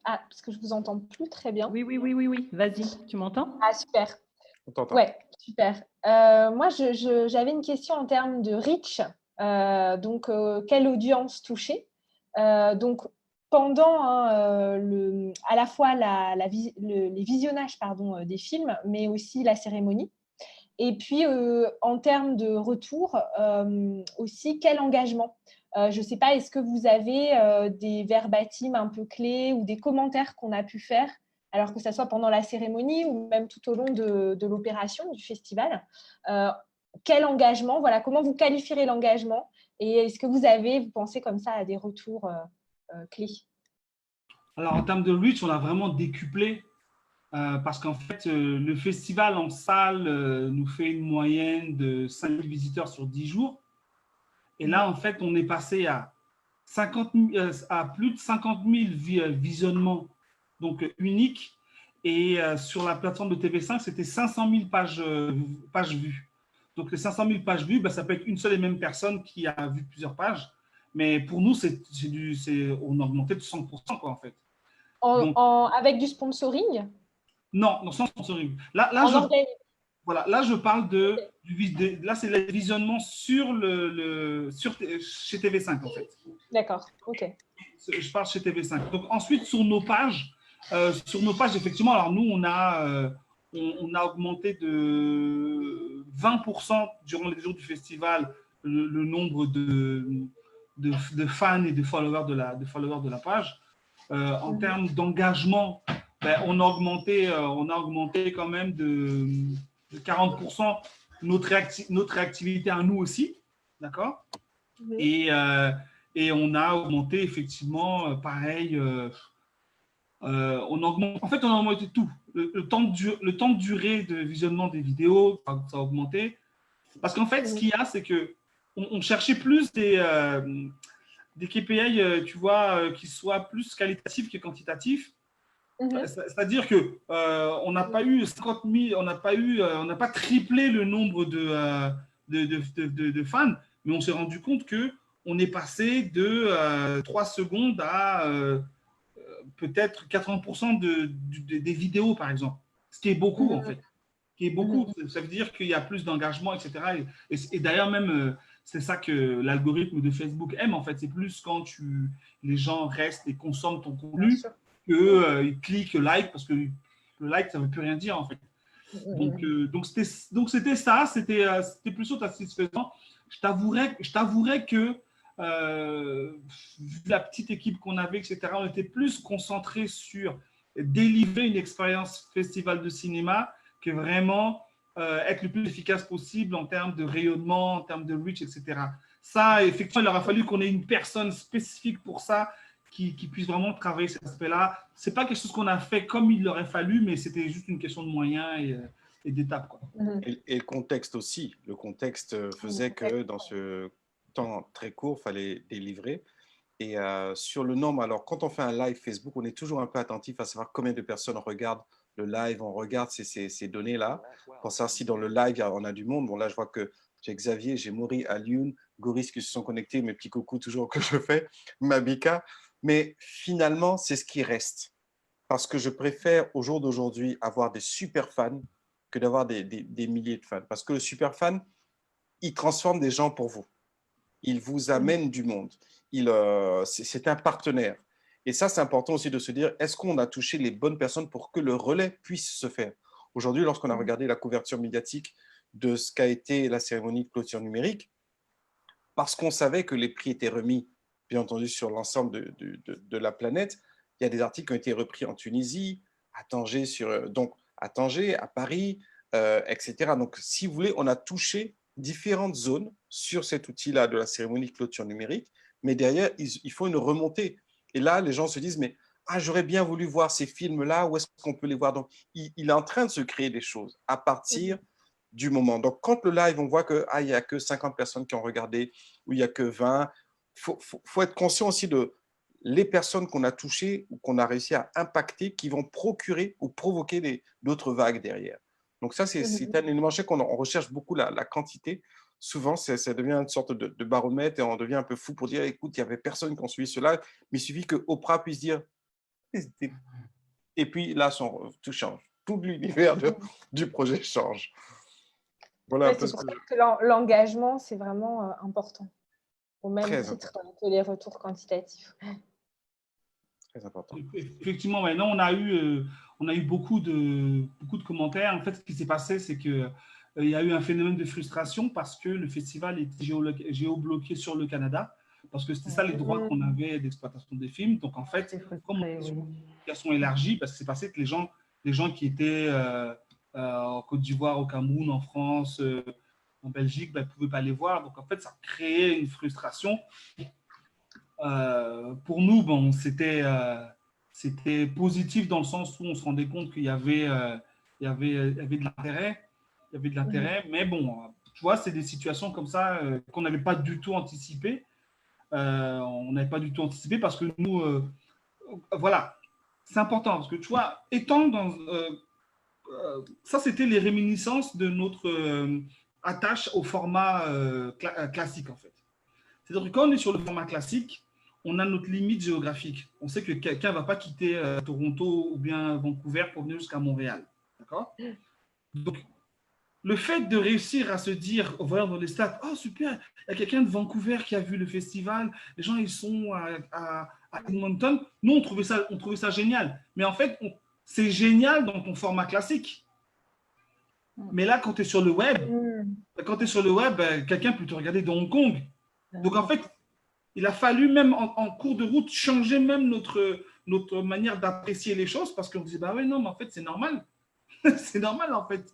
parce que je ne vous entends plus très bien. Oui. Vas-y, tu m'entends? Ah, super. On t'entend. Ouais, super. Moi, j'avais une question en termes de reach. Donc, quelle audience toucher? Donc, pendant à la fois les visionnages des films, mais aussi la cérémonie. Et puis, en termes de retour, aussi, quel engagement? Je ne sais pas, est-ce que vous avez des verbatim un peu clés ou des commentaires qu'on a pu faire, alors que ce soit pendant la cérémonie ou même tout au long de l'opération du festival? Quel engagement? Voilà, comment vous qualifierez l'engagement? Et est-ce que vous pensez comme ça à des retours clés? Alors, en termes de reach, on a vraiment décuplé parce qu'en fait, le festival en salle nous fait une moyenne de 5 000 visiteurs sur 10 jours. Et là, en fait, on est passé à plus de 50 000 visionnements donc uniques. Et sur la plateforme de TV5, c'était 500 000 pages vues. Donc, les 500 000 pages vues, ça peut être une seule et même personne qui a vu plusieurs pages. Mais pour nous, on a augmenté de 100%, quoi, en fait. Avec du sponsoring? Non, sans sponsoring. Là, je parle là, c'est le visionnement chez TV5, en fait. D'accord, ok. Je parle chez TV5. Donc, ensuite, sur nos pages, effectivement, alors nous, on a augmenté de 20% durant les jours du festival le nombre de fans et de followers de la page. En termes d'engagement, on a augmenté quand même de 40% notre réactivité à nous aussi, d'accord? Et on a augmenté effectivement, pareil, on a augmenté tout. Le temps de durée de visionnement des vidéos, ça a augmenté. Parce qu'en fait, ce qu'il y a, c'est qu'on cherchait plus des KPI, tu vois, qui soient plus qualitatifs que quantitatifs. C'est-à-dire que on n'a pas eu 50 000, on n'a pas triplé le nombre de fans, mais on s'est rendu compte que on est passé de 3 secondes à peut-être 80% des vidéos, par exemple. Ce qui est beaucoup, en fait. Qui est beaucoup. Ça veut dire qu'il y a plus d'engagement, etc. Et d'ailleurs, même, c'est ça que l'algorithme de Facebook aime, en fait. C'est plus quand les gens restent et consomment ton contenu qu'ils cliquent like, parce que le like, ça ne veut plus rien dire, en fait. Donc c'était ça. C'était plutôt satisfaisant. Je t'avouerais que vu la petite équipe qu'on avait, etc., on était plus concentré sur délivrer une expérience festival de cinéma que vraiment être le plus efficace possible en termes de rayonnement, en termes de reach, etc. Ça, effectivement, il aura fallu qu'on ait une personne spécifique pour ça qui puisse vraiment travailler cet aspect-là. Ce n'est pas quelque chose qu'on a fait comme il aurait fallu, mais c'était juste une question de moyens et d'étapes, quoi. Et le contexte aussi. Le contexte faisait que dans ce temps très court, il fallait délivrer. Et sur le nombre, alors quand on fait un live Facebook, on est toujours un peu attentif à savoir combien de personnes regardent le live, on regarde ces données-là, pour savoir si dans le live, on a du monde. Bon, là, je vois que j'ai Xavier, j'ai Maury, Alioune, Goris qui se sont connectés, mes petits coucous toujours que je fais, Mabika. Mais finalement, c'est ce qui reste. Parce que je préfère au jour d'aujourd'hui avoir des super fans que d'avoir des milliers de fans. Parce que le super fan, il transforme des gens pour vous. Il vous amène du monde. C'est un partenaire. Et ça, c'est important aussi de se dire, est-ce qu'on a touché les bonnes personnes pour que le relais puisse se faire? Aujourd'hui, lorsqu'on a regardé la couverture médiatique de ce qu'a été la cérémonie de clôture numérique, parce qu'on savait que les prix étaient remis, bien entendu, sur l'ensemble de la planète, il y a des articles qui ont été repris en Tunisie, à Tanger, à Tanger, à Paris, etc. Donc, si vous voulez, on a touché différentes zones sur cet outil-là de la cérémonie de clôture numérique, mais derrière, il faut une remontée. Et là, les gens se disent, mais j'aurais bien voulu voir ces films-là, où est-ce qu'on peut les voir? Donc, il est en train de se créer des choses à partir du moment. Donc, quand le live, on voit qu'il n'y a que 50 personnes qui ont regardé, ou il n'y a que 20, faut être conscient aussi de les personnes qu'on a touchées ou qu'on a réussi à impacter qui vont procurer ou provoquer d'autres vagues derrière. Donc ça, c'est un élément qu'on recherche beaucoup la quantité. Souvent, ça devient une sorte de baromètre et on devient un peu fou pour dire, écoute, il n'y avait personne qui a suivi cela, mais il suffit que Oprah puisse dire, et puis là, tout change. Tout l'univers du projet change. Voilà. Ouais, c'est pour ça que l'engagement, c'est vraiment important, au même titre que les retours quantitatifs. Très important. Effectivement, maintenant, on a eu beaucoup de commentaires. En fait, ce qui s'est passé, c'est qu'il y a eu un phénomène de frustration parce que le festival était géobloqué sur le Canada, parce que c'était ça les droits qu'on avait d'exploitation des films. Donc, en fait, comme on est sur une application élargie, parce que c'est passé que les gens qui étaient en Côte d'Ivoire, au Cameroun, en France, en Belgique, ne pouvaient pas les voir. Donc, en fait, ça créait une frustration. Pour nous, bon, c'était positif dans le sens où on se rendait compte qu'il y avait de l'intérêt. Il y avait de l'intérêt, mais bon, tu vois, c'est des situations comme ça qu'on n'avait pas du tout anticipé. On n'avait pas du tout anticipé parce que nous, voilà, c'est important parce que tu vois, étant dans ça, c'était les réminiscences de notre attache au format classique en fait. C'est-à-dire que quand on est sur le format classique, on a notre limite géographique. On sait que quelqu'un ne va pas quitter Toronto ou bien Vancouver pour venir jusqu'à Montréal. D'accord? Donc, le fait de réussir à se dire, en voyant dans les stats, oh super, il y a quelqu'un de Vancouver qui a vu le festival, les gens ils sont à Edmonton. Nous, on trouvait ça génial. Mais en fait, c'est génial dans ton format classique. Mais là, quand tu es sur le web, quelqu'un peut te regarder de Hong Kong. Donc, en fait, il a fallu même en cours de route changer même notre manière d'apprécier les choses parce qu'on disait, bah ouais, non, mais en fait, c'est normal. C'est normal, en fait.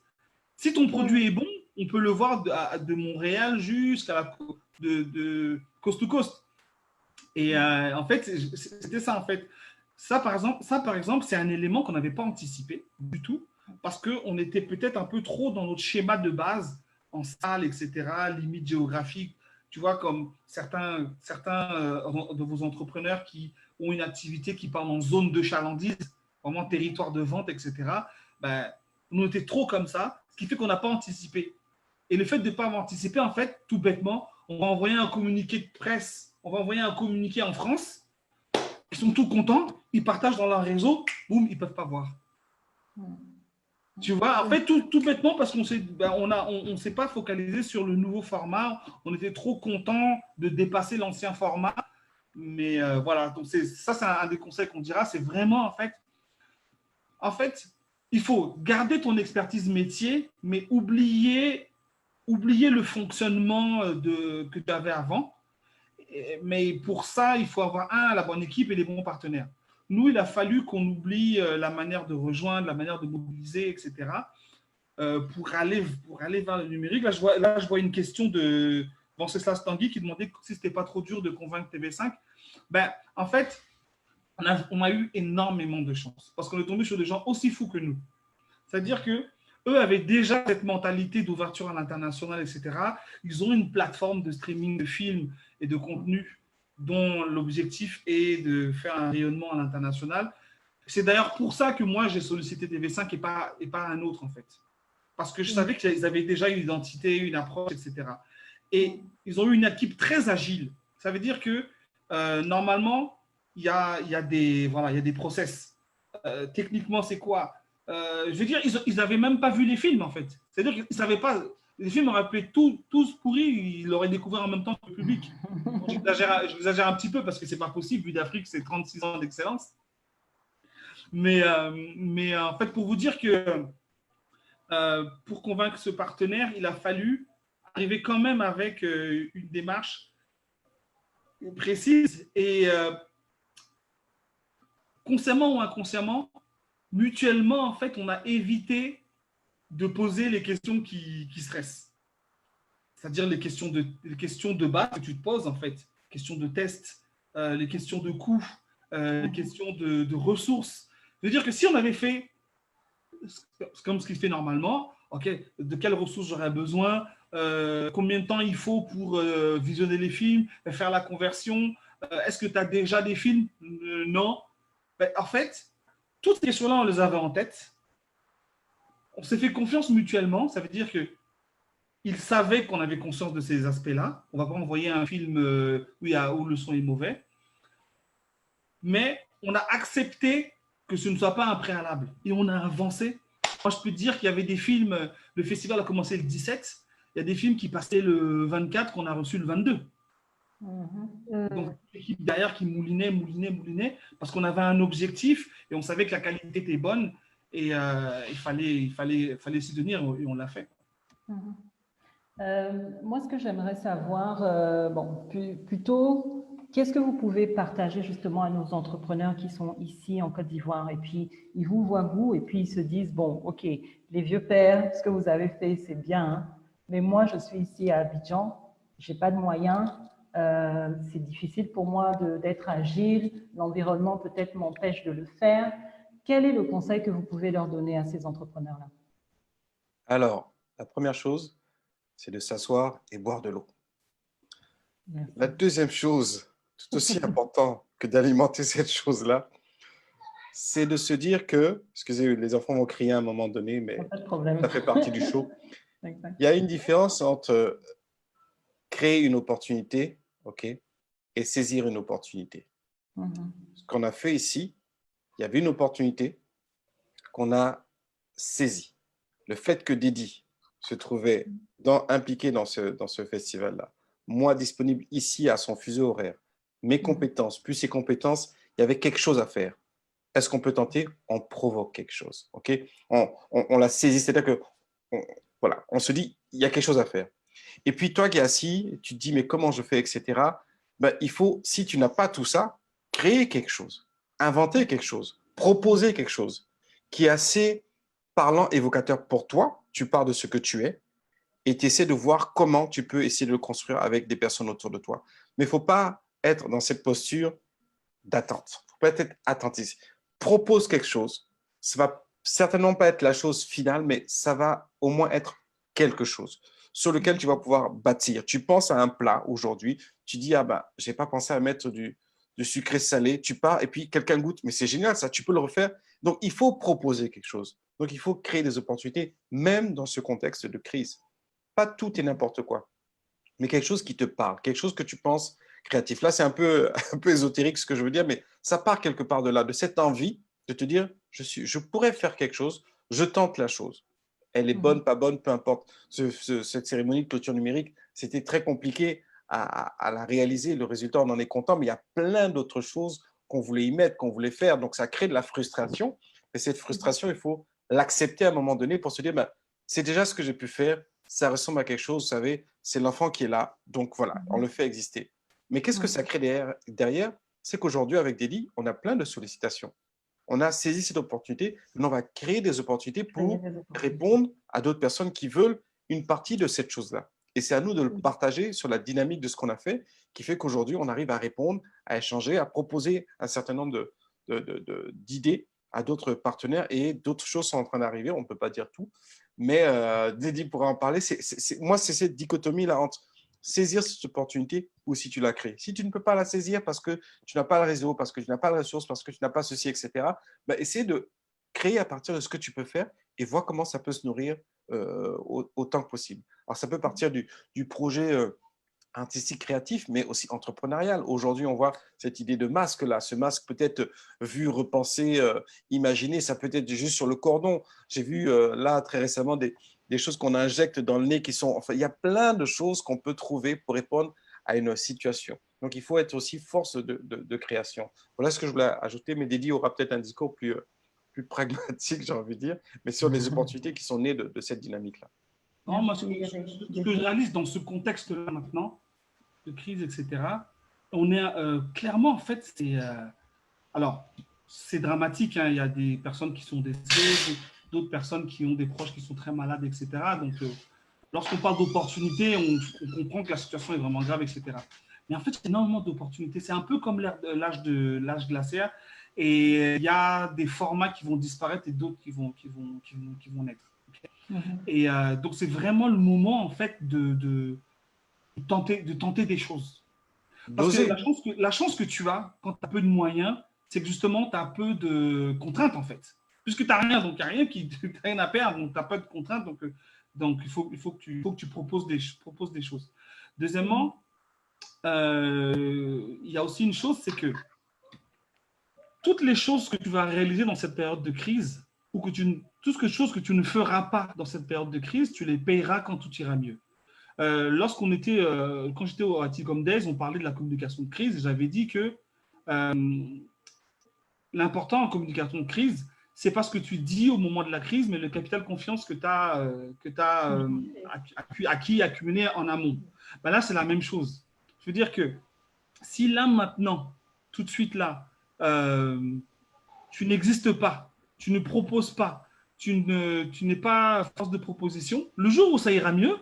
Si ton produit est bon, on peut le voir de Montréal jusqu'à de coast to coast. Et en fait, c'était ça, en fait. Ça, par exemple, c'est un élément qu'on n'avait pas anticipé du tout parce qu'on était peut-être un peu trop dans notre schéma de base en salle, etc., limite géographique. Tu vois, comme certains de vos entrepreneurs qui ont une activité qui parle en zone de chalandise, vraiment territoire de vente, etc., ben, on était trop comme ça, ce qui fait qu'on n'a pas anticipé. Et le fait de ne pas avoir anticipé, en fait, tout bêtement, on va envoyer un communiqué de presse, on va envoyer un communiqué en France, ils sont tout contents, ils partagent dans leur réseau, boum, ils ne peuvent pas voir. Tu vois, en fait, tout bêtement, parce qu'on ne s'est pas focalisé sur le nouveau format. On était trop content de dépasser l'ancien format. Mais voilà, donc ça, c'est un des conseils qu'on dira. C'est vraiment, en fait, il faut garder ton expertise métier, mais oublier le fonctionnement que tu avais avant. Mais pour ça, il faut avoir la bonne équipe et les bons partenaires. Nous, il a fallu qu'on oublie la manière de rejoindre, la manière de mobiliser, etc. pour aller vers le numérique. Là, je vois une question de Venceslas Tanguy qui demandait si ce n'était pas trop dur de convaincre TV5. Ben, en fait, on a eu énormément de chance parce qu'on est tombé sur des gens aussi fous que nous. C'est-à-dire que eux avaient déjà cette mentalité d'ouverture à l'international, etc. Ils ont une plateforme de streaming de films et de contenus dont l'objectif est de faire un rayonnement à l'international. C'est d'ailleurs pour ça que moi, j'ai sollicité TV5 et pas un autre, en fait. Parce que je savais qu'ils avaient déjà une identité, une approche, etc. Et ils ont eu une équipe très agile. Ça veut dire que normalement, il y a des process. Techniquement, c'est quoi? Je veux dire, ils n'avaient même pas vu les films, en fait. C'est-à-dire qu'ils ne savaient pas. Les films auraient pu être tous pourris, ils l'auraient découvert en même temps que le public. J'exagère un petit peu parce que ce n'est pas possible, vu d'Afrique, c'est 36 ans d'excellence. Mais en fait, pour vous dire que pour convaincre ce partenaire, il a fallu arriver quand même avec une démarche précise et consciemment ou inconsciemment, mutuellement, en fait, on a évité de poser les questions qui stressent. C'est-à-dire les questions de base que tu te poses, en fait. Questions de test, les questions de coûts, les questions de ressources. Je veux dire que si on avait fait comme ce qu'il fait normalement, ok, de quelles ressources j'aurais besoin, combien de temps il faut pour visionner les films, faire la conversion, est-ce que tu as déjà des films? Non. Ben, en fait, toutes ces questions-là, on les avait en tête. On s'est fait confiance mutuellement. Ça veut dire qu'ils savaient qu'on avait conscience de ces aspects-là. On ne va pas envoyer un film où le son est mauvais. Mais on a accepté que ce ne soit pas un préalable. Et on a avancé. Moi, je peux te dire qu'il y avait des films, le festival a commencé le 17, il y a des films qui passaient le 24 qu'on a reçu le 22. Donc, l'équipe derrière qui moulinait, parce qu'on avait un objectif et on savait que la qualité était bonne et il fallait s'y tenir et on l'a fait. Moi, ce que j'aimerais savoir, plutôt, qu'est-ce que vous pouvez partager justement à nos entrepreneurs qui sont ici en Côte d'Ivoire et puis ils vous voient vous et puis ils se disent, bon, ok, les vieux pères, ce que vous avez fait, c'est bien, hein, mais moi, je suis ici à Abidjan, j'ai pas de moyens, c'est difficile pour moi d'être agile, l'environnement peut-être m'empêche de le faire. Quel est le conseil que vous pouvez leur donner à ces entrepreneurs-là? Alors, la première chose, c'est de s'asseoir et boire de l'eau. Merci. La deuxième chose, tout aussi important que d'alimenter cette chose-là, c'est de se dire que, excusez, les enfants vont crier à un moment donné, mais Pas de problème. ça fait partie du show. Exact. Il y a une différence entre créer une opportunité, ok, et saisir une opportunité. Ce qu'on a fait ici, il y avait une opportunité qu'on a saisie. Le fait que Dédi se trouvait impliqué dans ce festival-là, moi disponible ici à son fuseau horaire, mes compétences, plus ses compétences, il y avait quelque chose à faire. Est-ce qu'on peut tenter? On provoque quelque chose, ok? On l'a saisi, c'est-à-dire que voilà, on se dit, il y a quelque chose à faire. Et puis toi qui es assis, tu te dis, mais comment je fais, etc. Ben, il faut, si tu n'as pas tout ça, créer quelque chose, inventer quelque chose, proposer quelque chose qui est assez parlant, évocateur pour toi. Tu pars de ce que tu es et tu essaies de voir comment tu peux essayer de le construire avec des personnes autour de toi. Mais il ne faut pas être dans cette posture d'attente. Il ne faut pas être attentiste. Propose quelque chose. Ça ne va certainement pas être la chose finale, mais ça va au moins être quelque chose sur lequel tu vas pouvoir bâtir. Tu penses à un plat aujourd'hui, tu dis, ah ben, je n'ai pas pensé à mettre du sucré salé, tu pars et puis quelqu'un goûte, mais c'est génial ça, tu peux le refaire. Donc, il faut proposer quelque chose. Donc, il faut créer des opportunités, même dans ce contexte de crise. Pas tout et n'importe quoi, mais quelque chose qui te parle, quelque chose que tu penses créatif. Là, c'est un peu ésotérique ce que je veux dire, mais ça part quelque part de là, de cette envie de te dire, je pourrais faire quelque chose, je tente la chose. Elle est bonne, pas bonne, peu importe. Cette cérémonie de clôture numérique, c'était très compliqué à la réaliser. Le résultat, on en est content, mais il y a plein d'autres choses qu'on voulait y mettre, qu'on voulait faire. Donc, ça crée de la frustration. Et cette frustration, il faut l'accepter à un moment donné pour se dire, ben, c'est déjà ce que j'ai pu faire. Ça ressemble à quelque chose, vous savez, c'est l'enfant qui est là. Donc, voilà, on le fait exister. Mais qu'est-ce que ça crée derrière? C'est qu'aujourd'hui, avec Dédi, on a plein de sollicitations. on a saisi cette opportunité, maintenant on va créer des opportunités pour Créer des opportunités. répondre à d'autres personnes qui veulent une partie de cette chose-là. Et c'est à nous de le Mhm. partager sur la dynamique de ce qu'on a fait, qui fait qu'aujourd'hui, on arrive à répondre, à échanger, à proposer un certain nombre d'idées à d'autres partenaires et d'autres choses sont en train d'arriver. On ne peut pas dire tout, mais Dédi pourra en parler. Moi, c'est cette dichotomie-là entre saisir cette opportunité ou si tu la crées. Si tu ne peux pas la saisir parce que tu n'as pas le réseau, parce que tu n'as pas la ressource, parce que tu n'as pas ceci, etc., bah, essaie de créer à partir de ce que tu peux faire et voir comment ça peut se nourrir autant que possible. Alors, ça peut partir du projet artistique créatif, mais aussi entrepreneurial. Aujourd'hui, on voit cette idée de masque-là. Ce masque peut être vu, repensé, imaginé. Ça peut être juste sur le cordon. J'ai vu là très récemment des choses qu'on injecte dans le nez qui sont… Enfin, il y a plein de choses qu'on peut trouver pour répondre à une situation. Donc, il faut être aussi force de création. Voilà ce que je voulais ajouter, mais Dédi aura peut-être un discours plus pragmatique, j'ai envie de dire, mais sur les opportunités qui sont nées de cette dynamique-là. Non, moi, Merci, ce que je réalise dans ce contexte-là maintenant, de crise, etc., on est clairement, en fait, alors, c'est dramatique, hein, il y a des personnes qui sont décédées, d'autres personnes qui ont des proches qui sont très malades, etc. Donc, lorsqu'on parle d'opportunités, on comprend que la situation est vraiment grave, etc. Mais en fait, il y a énormément d'opportunités. C'est un peu comme l'âge glaciaire. Et il y a des formats qui vont disparaître et d'autres qui vont naître. Okay. Et donc, c'est vraiment le moment, en fait, de tenter des choses. Parce que la chance que tu as quand tu as peu de moyens, c'est que justement, tu as peu de contraintes, en fait. Puisque tu n'as rien, donc il n'y a rien, rien à perdre, donc tu n'as pas de contraintes, donc il faut que tu proposes des choses. Deuxièmement, il y a aussi une chose, c'est que toutes les choses que tu vas réaliser dans cette période de crise, ou toutes les choses que tu ne feras pas dans cette période de crise, tu les payeras quand tout ira mieux. Quand j'étais à Ticom Days, on parlait de la communication de crise, et j'avais dit que l'important en communication de crise, c'est pas ce que tu dis au moment de la crise, mais le capital confiance que tu as acquis, accumulé en amont. Ben là, c'est la même chose. Je veux dire que si là, maintenant, tout de suite là, tu n'existes pas, tu ne proposes pas, tu n'es pas force de proposition, le jour où ça ira mieux,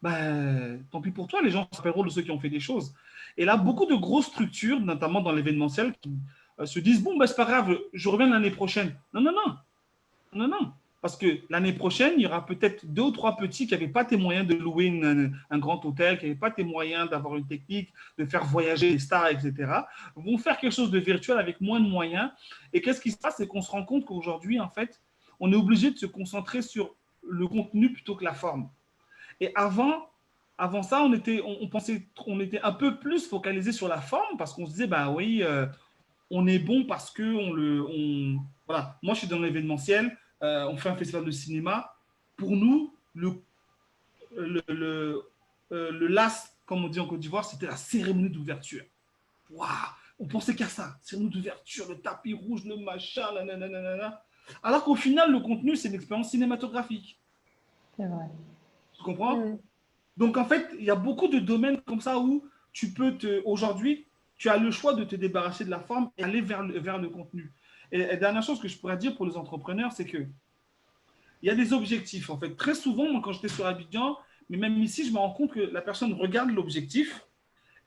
ben, tant pis pour toi, les gens s'appelleront de ceux qui ont fait des choses. Et là, beaucoup de grosses structures, notamment dans l'événementiel, qui se disent, bon, ben, c'est pas grave, je reviens l'année prochaine. Non, non, non. Non, non. Parce que l'année prochaine, il y aura peut-être 2 ou 3 petits qui n'avaient pas tes moyens de louer un grand hôtel, qui n'avaient pas tes moyens d'avoir une technique, de faire voyager les stars, etc., vont faire quelque chose de virtuel avec moins de moyens. Et qu'est-ce qui se passe? C'est qu'on se rend compte qu'aujourd'hui, en fait, on est obligé de se concentrer sur le contenu plutôt que la forme. Et avant ça, on était un peu plus focalisé sur la forme parce qu'on se disait, bah oui, on est bon parce que voilà. Moi, je suis dans l'événementiel, on fait un festival de cinéma. Pour nous, le LAS, comme on dit en Côte d'Ivoire, c'était la cérémonie d'ouverture. Waouh, on pensait qu'à ça, cérémonie d'ouverture, le tapis rouge, le machin, nanana. Alors qu'au final, le contenu, c'est une expérience cinématographique. C'est vrai. Tu comprends? Donc, en fait, il y a beaucoup de domaines comme ça où aujourd'hui, tu as le choix de te débarrasser de la forme et aller vers le contenu. Et la dernière chose que je pourrais dire pour les entrepreneurs, c'est que il y a des objectifs. En fait, très souvent, moi, quand j'étais sur Abidjan, mais même ici, je me rends compte que la personne regarde l'objectif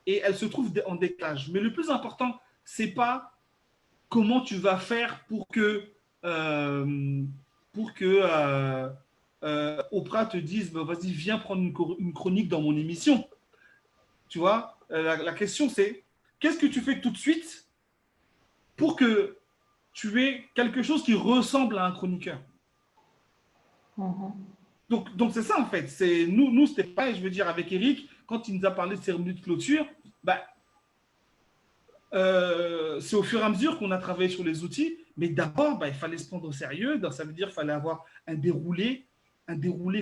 et elle se trouve en décalage. Mais le plus important, c'est pas comment tu vas faire pour que Oprah te dise bah, vas-y, viens prendre une chronique dans mon émission. Tu vois, la question c'est qu'est-ce que tu fais tout de suite pour que tu aies quelque chose qui ressemble à un chroniqueur. Donc c'est ça en fait. Nous c'était pareil, je veux dire, avec Eric, quand il nous a parlé de cérémonie de clôture, bah, c'est au fur et à mesure qu'on a travaillé sur les outils, mais d'abord, bah, il fallait se prendre au sérieux. Donc, ça veut dire qu'il fallait avoir un déroulé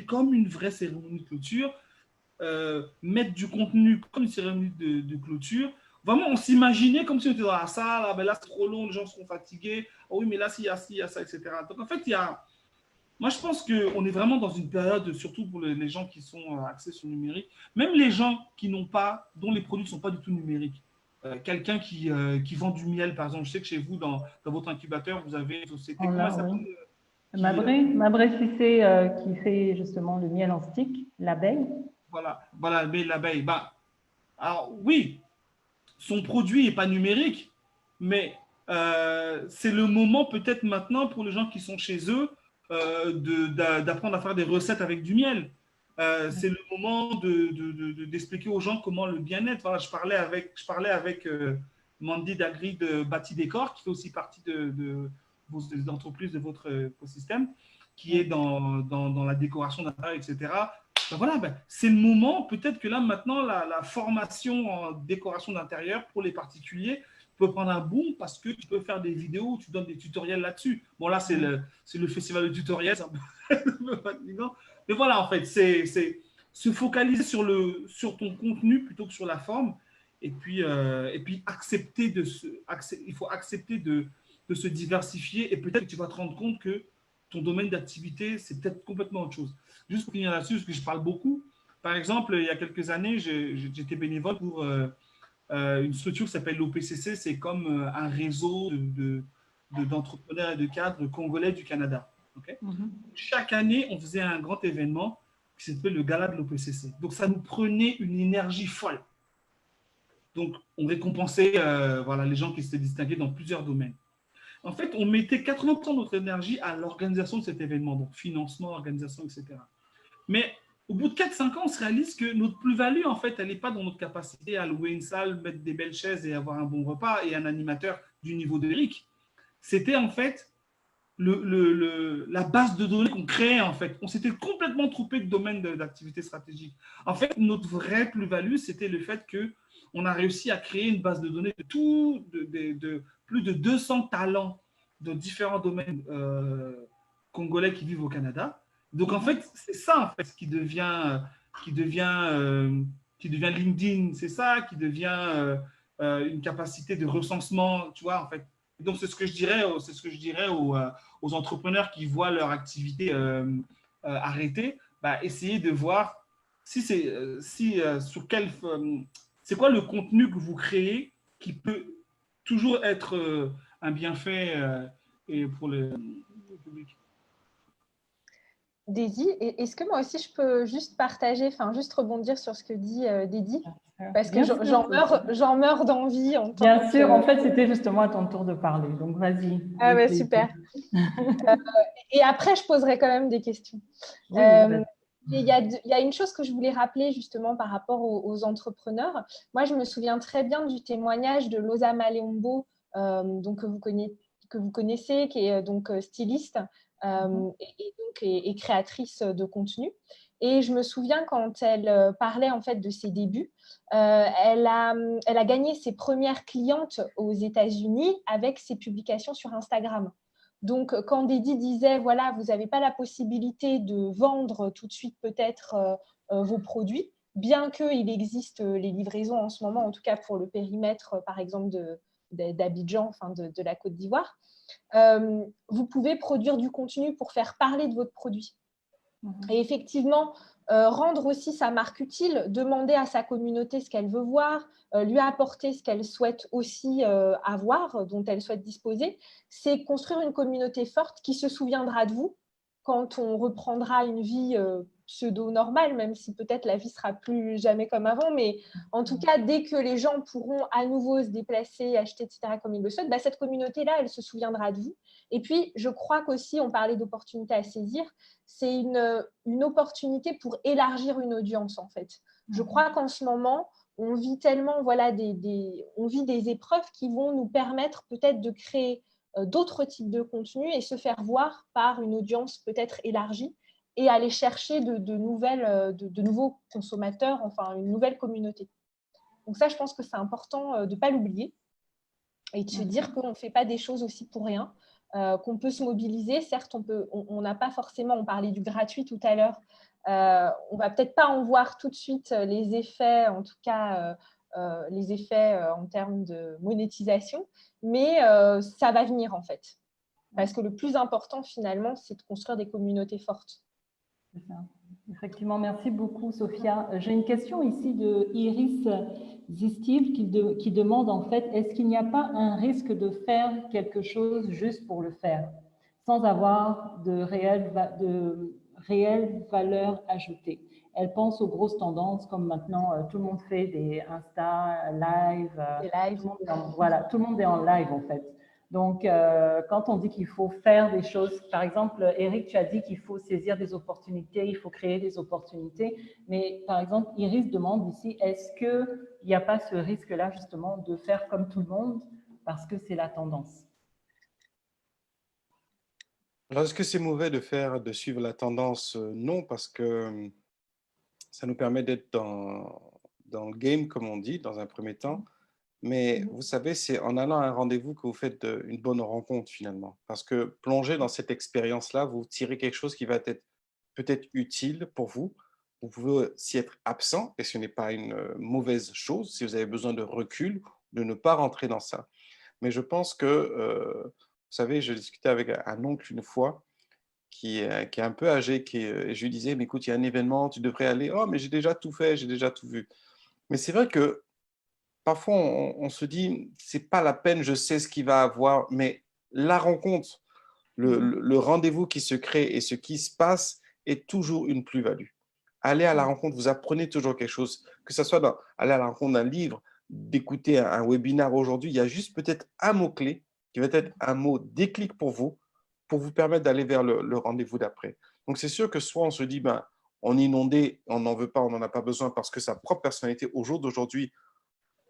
comme une vraie cérémonie de clôture, mettre du contenu comme une cérémonie de clôture. Vraiment, on s'imaginait comme si on était dans la salle, ah, ben là c'est trop long, les gens seront fatigués, oh oui, mais là, s'il y a ci, il y a ça, etc. Donc en fait, moi je pense qu'on est vraiment dans une période, surtout pour les gens qui sont axés sur le numérique, même les gens qui n'ont pas, dont les produits ne sont pas du tout numériques. quelqu'un qui vend du miel, par exemple. Je sais que chez vous, dans votre incubateur, vous avez une société. On Comment a, elle s'appelle oui. Mabré Cissé qui fait justement le miel en stick, l'abeille. Voilà, l'abeille. Bah, alors, oui, son produit n'est pas numérique, mais c'est le moment peut-être maintenant pour les gens qui sont chez eux d'apprendre à faire des recettes avec du miel. C'est le moment d'expliquer aux gens comment le bien-être. Voilà, je parlais avec Mandy Dagri de Bâti Décor, qui fait aussi partie des entreprises de votre écosystème, qui est dans la décoration d'intérieur, etc. Ben voilà, c'est le moment, peut-être que là maintenant, la formation en décoration d'intérieur pour les particuliers peut prendre un boom parce que tu peux faire des vidéos où tu donnes des tutoriels là-dessus. Bon, là, c'est le festival de tutoriels, c'est un peu fatigant. Mais voilà, en fait, c'est se focaliser sur ton contenu plutôt que sur la forme. Et puis accepter il faut accepter de se diversifier et peut-être que tu vas te rendre compte que ton domaine d'activité, c'est peut-être complètement autre chose. Juste pour finir là-dessus, parce que je parle beaucoup. Par exemple, il y a quelques années, j'étais bénévole pour une structure qui s'appelle l'OPCC. C'est comme un réseau d'entrepreneurs et de cadres congolais du Canada. Okay? Chaque année, on faisait un grand événement qui s'appelait le gala de l'OPCC. Donc, ça nous prenait une énergie folle. Donc, on récompensait voilà, les gens qui s'étaient distingués dans plusieurs domaines. En fait, on mettait 80% de notre énergie à l'organisation de cet événement, donc financement, organisation, etc. Mais au bout de 4-5 ans, on se réalise que notre plus-value, en fait, elle n'est pas dans notre capacité à louer une salle, mettre des belles chaises et avoir un bon repas et un animateur du niveau d'Eric. C'était en fait la base de données qu'on créait, en fait. On s'était complètement trompé de domaine d'activité stratégique. En fait, notre vraie plus-value, c'était le fait qu'on a réussi à créer une base de données de plus de 200 talents de différents domaines congolais qui vivent au Canada. Donc, en fait, c'est ça, en fait, qui devient LinkedIn, c'est ça qui devient une capacité de recensement, tu vois, en fait. Donc, c'est ce que je dirais aux entrepreneurs qui voient leur activité arrêtée, essayez de voir c'est quoi le contenu que vous créez qui peut toujours être un bienfait pour le public. Daisy, est-ce que moi aussi je peux juste partager, enfin juste rebondir sur ce que dit Daisy, parce que j'en meurs d'envie en tant Bien sûr, en fait, c'était justement à ton tour de parler, donc vas-y. Ah ouais, super. Et après, je poserai quand même des questions. Oui, il y a une chose que je voulais rappeler justement par rapport aux entrepreneurs. Moi, je me souviens très bien du témoignage de Loza Maleombo, donc, que vous connaissez, qui est donc styliste et créatrice de contenu. Et je me souviens quand elle parlait en fait de ses débuts, elle a gagné ses premières clientes aux États-Unis avec ses publications sur Instagram. Donc, quand Dédi disait, voilà, vous n'avez pas la possibilité de vendre tout de suite peut-être vos produits, bien qu'il existe les livraisons en ce moment, en tout cas pour le périmètre, par exemple, d'Abidjan, enfin de la Côte d'Ivoire, vous pouvez produire du contenu pour faire parler de votre produit. Et effectivement, rendre aussi sa marque utile, demander à sa communauté ce qu'elle veut voir, lui apporter ce qu'elle souhaite aussi avoir, dont elle souhaite disposer, c'est construire une communauté forte qui se souviendra de vous quand on reprendra une vie pseudo-normale, même si peut-être la vie sera plus jamais comme avant, mais en tout cas, dès que les gens pourront à nouveau se déplacer, acheter, etc., comme ils le souhaitent, cette communauté-là, elle se souviendra de vous. Et puis, je crois qu'aussi, on parlait d'opportunités à saisir, c'est une opportunité pour élargir une audience, en fait. Je crois qu'en ce moment, on vit tellement, voilà, on vit des épreuves qui vont nous permettre peut-être de créer d'autres types de contenus et se faire voir par une audience peut-être élargie et aller chercher de nouveaux consommateurs, enfin une nouvelle communauté. Donc ça, je pense que c'est important de ne pas l'oublier et de se dire qu'on ne fait pas des choses aussi pour rien, qu'on peut se mobiliser. Certes, on n'a pas forcément, on parlait du gratuit tout à l'heure, on ne va peut-être pas en voir tout de suite les effets, en tout cas les effets en termes de monétisation, mais ça va venir en fait. Parce que le plus important finalement, c'est de construire des communautés fortes. C'est ça. Effectivement, merci beaucoup, Sophia. J'ai une question ici de Iris Zistil qui demande en fait, est-ce qu'il n'y a pas un risque de faire quelque chose juste pour le faire, sans avoir de réelle valeur ajoutée? Elle pense aux grosses tendances, comme maintenant, tout le monde fait des Insta, live, Les lives. voilà, tout le monde est en live en fait. Donc, quand on dit qu'il faut faire des choses, par exemple, Eric, tu as dit qu'il faut saisir des opportunités, il faut créer des opportunités, mais par exemple, Iris demande ici, est-ce qu'il n'y a pas ce risque-là justement de faire comme tout le monde parce que c'est la tendance? Alors, est-ce que c'est mauvais de suivre la tendance? Non, parce que ça nous permet d'être dans le game, comme on dit, dans un premier temps. Mais vous savez, c'est en allant à un rendez-vous que vous faites une bonne rencontre finalement. Parce que plonger dans cette expérience-là, vous tirez quelque chose qui va être peut-être utile pour vous. Vous pouvez aussi être absent, et ce n'est pas une mauvaise chose si vous avez besoin de recul, de ne pas rentrer dans ça. Mais je pense que, vous savez, je discutais avec un oncle une fois qui est un peu âgé, et je lui disais, mais écoute, il y a un événement, tu devrais aller. Oh, mais j'ai déjà tout fait, j'ai déjà tout vu. Mais c'est vrai que parfois, on se dit, c'est pas la peine, je sais ce qu'il va avoir, mais la rencontre, le rendez-vous qui se crée et ce qui se passe est toujours une plus-value. Aller à la rencontre, vous apprenez toujours quelque chose, que ce soit aller à la rencontre d'un livre, d'écouter un webinaire aujourd'hui, il y a juste peut-être un mot-clé qui va être un mot déclic pour vous permettre d'aller vers le rendez-vous d'après. Donc, c'est sûr que soit on se dit, ben, on est inondé, on n'en veut pas, on n'en a pas besoin parce que sa propre personnalité au jour d'aujourd'hui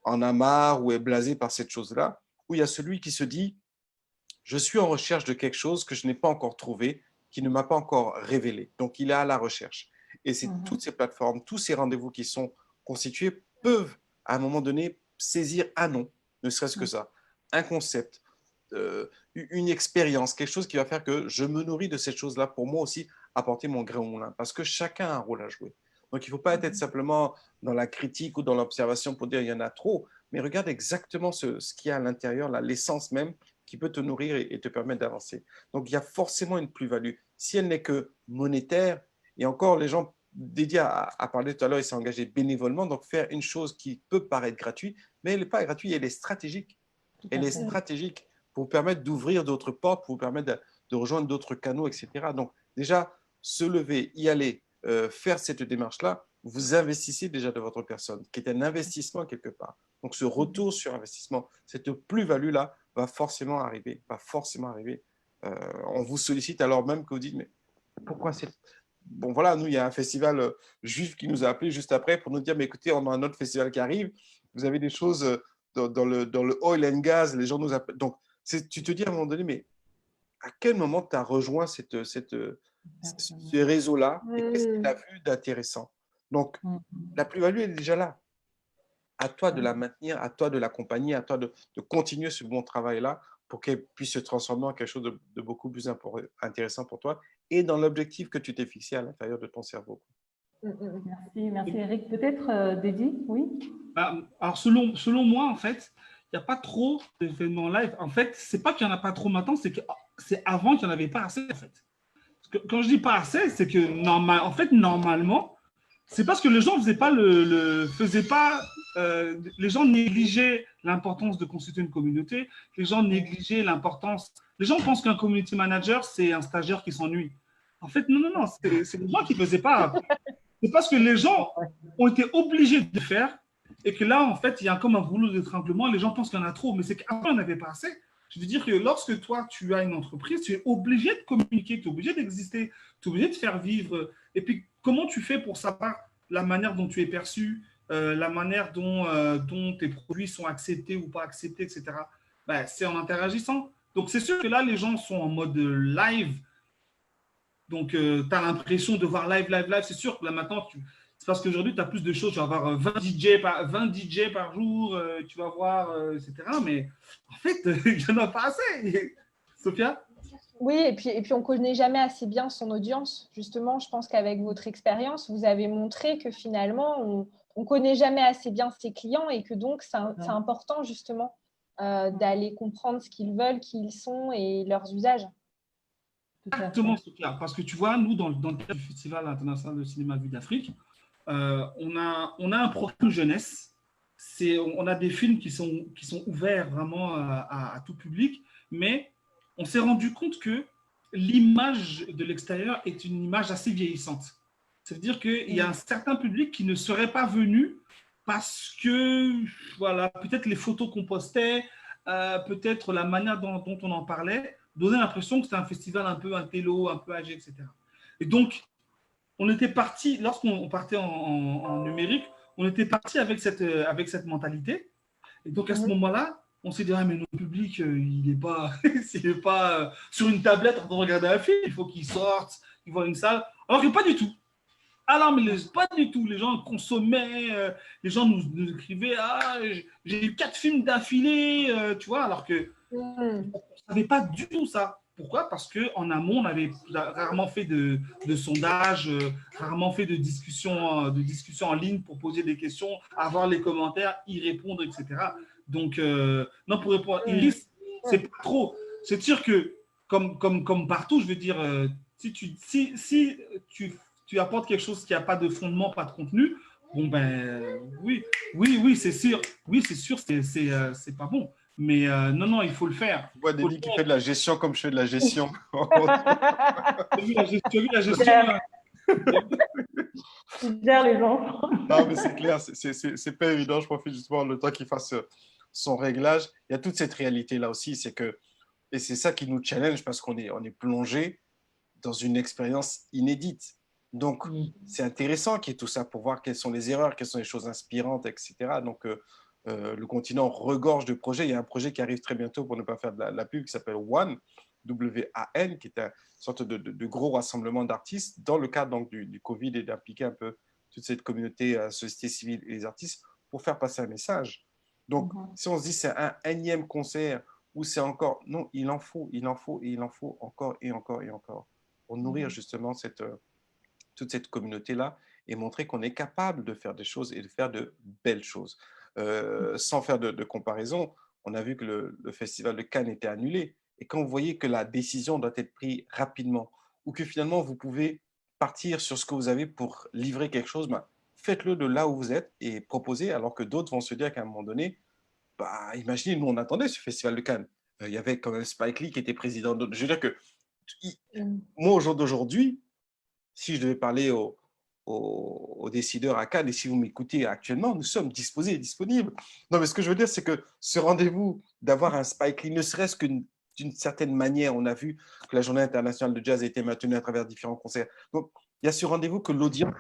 en a marre ou est blasé par cette chose-là, ou il y a celui qui se dit, je suis en recherche de quelque chose que je n'ai pas encore trouvé, qui ne m'a pas encore révélé. Donc, il est à la recherche. Et c'est toutes ces plateformes, tous ces rendez-vous qui sont constitués peuvent, à un moment donné, saisir un nom, ne serait-ce que ça, un concept, une expérience, quelque chose qui va faire que je me nourris de cette chose-là pour moi aussi apporter mon grain au moulin, parce que chacun a un rôle à jouer. Donc, il ne faut pas être simplement dans la critique ou dans l'observation pour dire il y en a trop, mais regarde exactement ce qu'il y a à l'intérieur, l'essence même qui peut te nourrir et te permettre d'avancer. Donc, il y a forcément une plus-value. Si elle n'est que monétaire, et encore, les gens dédiés à parler tout à l'heure, ils s'est engagé bénévolement, donc faire une chose qui peut paraître gratuite, mais elle n'est pas gratuite, elle est stratégique. Elle est stratégique pour vous permettre d'ouvrir d'autres portes, pour vous permettre de rejoindre d'autres canaux, etc. Donc, déjà, se lever, y aller, faire cette démarche-là, vous investissez déjà de votre personne, qui est un investissement quelque part. Donc, ce retour sur investissement, cette plus-value-là va forcément arriver, va forcément arriver. On vous sollicite alors même que vous dites, mais pourquoi c'est... Bon, voilà, nous, il y a un festival juif qui nous a appelé juste après pour nous dire, mais écoutez, on a un autre festival qui arrive, vous avez des choses dans le oil and gas, les gens nous appellent. Donc, tu te dis à un moment donné, mais à quel moment tu as rejoint ce réseau-là et qu'est-ce qu'il a vu d'intéressant? Donc, la plus-value est déjà là. À toi de la maintenir, à toi de l'accompagner, à toi de continuer ce bon travail-là pour qu'elle puisse se transformer en quelque chose de beaucoup plus intéressant pour toi et dans l'objectif que tu t'es fixé à l'intérieur de ton cerveau. Merci Eric. Peut-être Dédi, oui? Alors, selon moi, en fait, il n'y a pas trop d'événements live. En fait, c'est pas qu'il n'y en a pas trop maintenant, c'est que c'est avant qu'il n'y en avait pas assez, en fait. Quand je dis pas assez, c'est que normalement, c'est parce que les gens faisaient pas les gens négligeaient l'importance de constituer une communauté. Les gens négligeaient l'importance. Les gens pensent qu'un community manager, c'est un stagiaire qui s'ennuie. En fait, non, c'est les gens qui ne faisaient pas. C'est parce que les gens ont été obligés de faire et que là, en fait, il y a comme un rouleau d'étranglement. Les gens pensent qu'il y en a trop, mais c'est qu'avant, il n'y en avait pas assez. Je veux dire que lorsque toi, tu as une entreprise, tu es obligé de communiquer, tu es obligé d'exister, tu es obligé de faire vivre. Et puis, comment tu fais pour savoir la manière dont tu es perçu, la manière dont tes produits sont acceptés ou pas acceptés, etc. Ben, c'est en interagissant. Donc, c'est sûr que là, les gens sont en mode live. Donc, tu as l'impression de voir live. C'est sûr que là, maintenant, c'est parce qu'aujourd'hui, tu as plus de choses. Tu vas avoir 20 DJ par jour, tu vas voir, etc. Mais en fait, il n'y en a pas assez. Sophia? Oui, et puis on ne connaît jamais assez bien son audience. Justement, je pense qu'avec votre expérience, vous avez montré que finalement, on ne connaît jamais assez bien ses clients et que donc, c'est important justement d'aller comprendre ce qu'ils veulent, qui ils sont et leurs usages. Tout à Exactement, fait. Sophia. Parce que tu vois, nous, dans le cadre du Festival international de cinéma Vue d'Afrique, on a un programme jeunesse. On a des films qui sont ouverts vraiment à tout public, mais on s'est rendu compte que l'image de l'extérieur est une image assez vieillissante. Ça veut dire qu'il y a un certain public qui ne serait pas venu parce que, voilà, peut-être les photos qu'on postait, peut-être la manière dont on en parlait, donnait l'impression que c'était un festival un peu intello, un peu âgé, etc. Et donc, on était parti, lorsqu'on partait en numérique, on était parti avec cette mentalité. Et donc, à ce moment-là, on s'est dit, ah, mais notre public, il n'est pas, il est pas sur une tablette en train de regarder un film, il faut qu'il sorte, qu'il voit une salle. Alors que pas du tout. Ah non, mais pas du tout. Les gens consommaient, les gens nous écrivaient, ah, j'ai eu 4 films d'affilée, tu vois, alors que on ne savait pas du tout ça. Pourquoi? Parce qu'en amont, on avait rarement fait de sondages, rarement fait de discussions en ligne pour poser des questions, avoir les commentaires, y répondre, etc. Donc, non, pour répondre à Iris, c'est pas trop. C'est sûr que, comme partout, je veux dire, si tu apportes quelque chose qui n'a pas de fondement, pas de contenu, bon, ben, oui, c'est sûr. Oui, c'est sûr, c'est pas bon. Mais non, il faut le faire. Je vois Denis qui fait de la gestion comme je fais de la gestion. Tu as vu la gestion Il gère les enfants. Non, mais c'est clair, c'est pas évident. Je profite justement le temps qu'il fasse son réglage. Il y a toute cette réalité-là aussi, et c'est ça qui nous challenge parce on est plongé dans une expérience inédite. Donc, c'est intéressant qu'il y ait tout ça pour voir quelles sont les erreurs, quelles sont les choses inspirantes, etc. Donc, le continent regorge de projets. Il y a un projet qui arrive très bientôt pour ne pas faire de la pub qui s'appelle One, W-A-N, qui est une sorte de gros rassemblement d'artistes dans le cadre donc, du Covid et d'impliquer un peu toute cette communauté, société civile et les artistes pour faire passer un message. Donc, si on se dit c'est un énième concert ou c'est encore… Non, il en faut encore et encore et encore pour nourrir justement toute cette communauté-là et montrer qu'on est capable de faire des choses et de faire de belles choses. Sans faire de comparaison, on a vu que le festival de Cannes était annulé. Et quand vous voyez que la décision doit être prise rapidement ou que finalement vous pouvez partir sur ce que vous avez pour livrer quelque chose, ben, faites-le de là où vous êtes et proposez, alors que d'autres vont se dire qu'à un moment donné, bah, imaginez, nous on attendait ce festival de Cannes. Il y avait quand même Spike Lee qui était président. Je veux dire que moi, au jour d'aujourd'hui, si je devais parler aux décideurs à Cannes, et si vous m'écoutez actuellement, nous sommes disposés et disponibles. Non, mais ce que je veux dire, c'est que ce rendez-vous d'avoir un Spike Lee, ne serait-ce que d'une certaine manière, on a vu que la Journée internationale de jazz a été maintenue à travers différents concerts. Donc, il y a ce rendez-vous que l'audience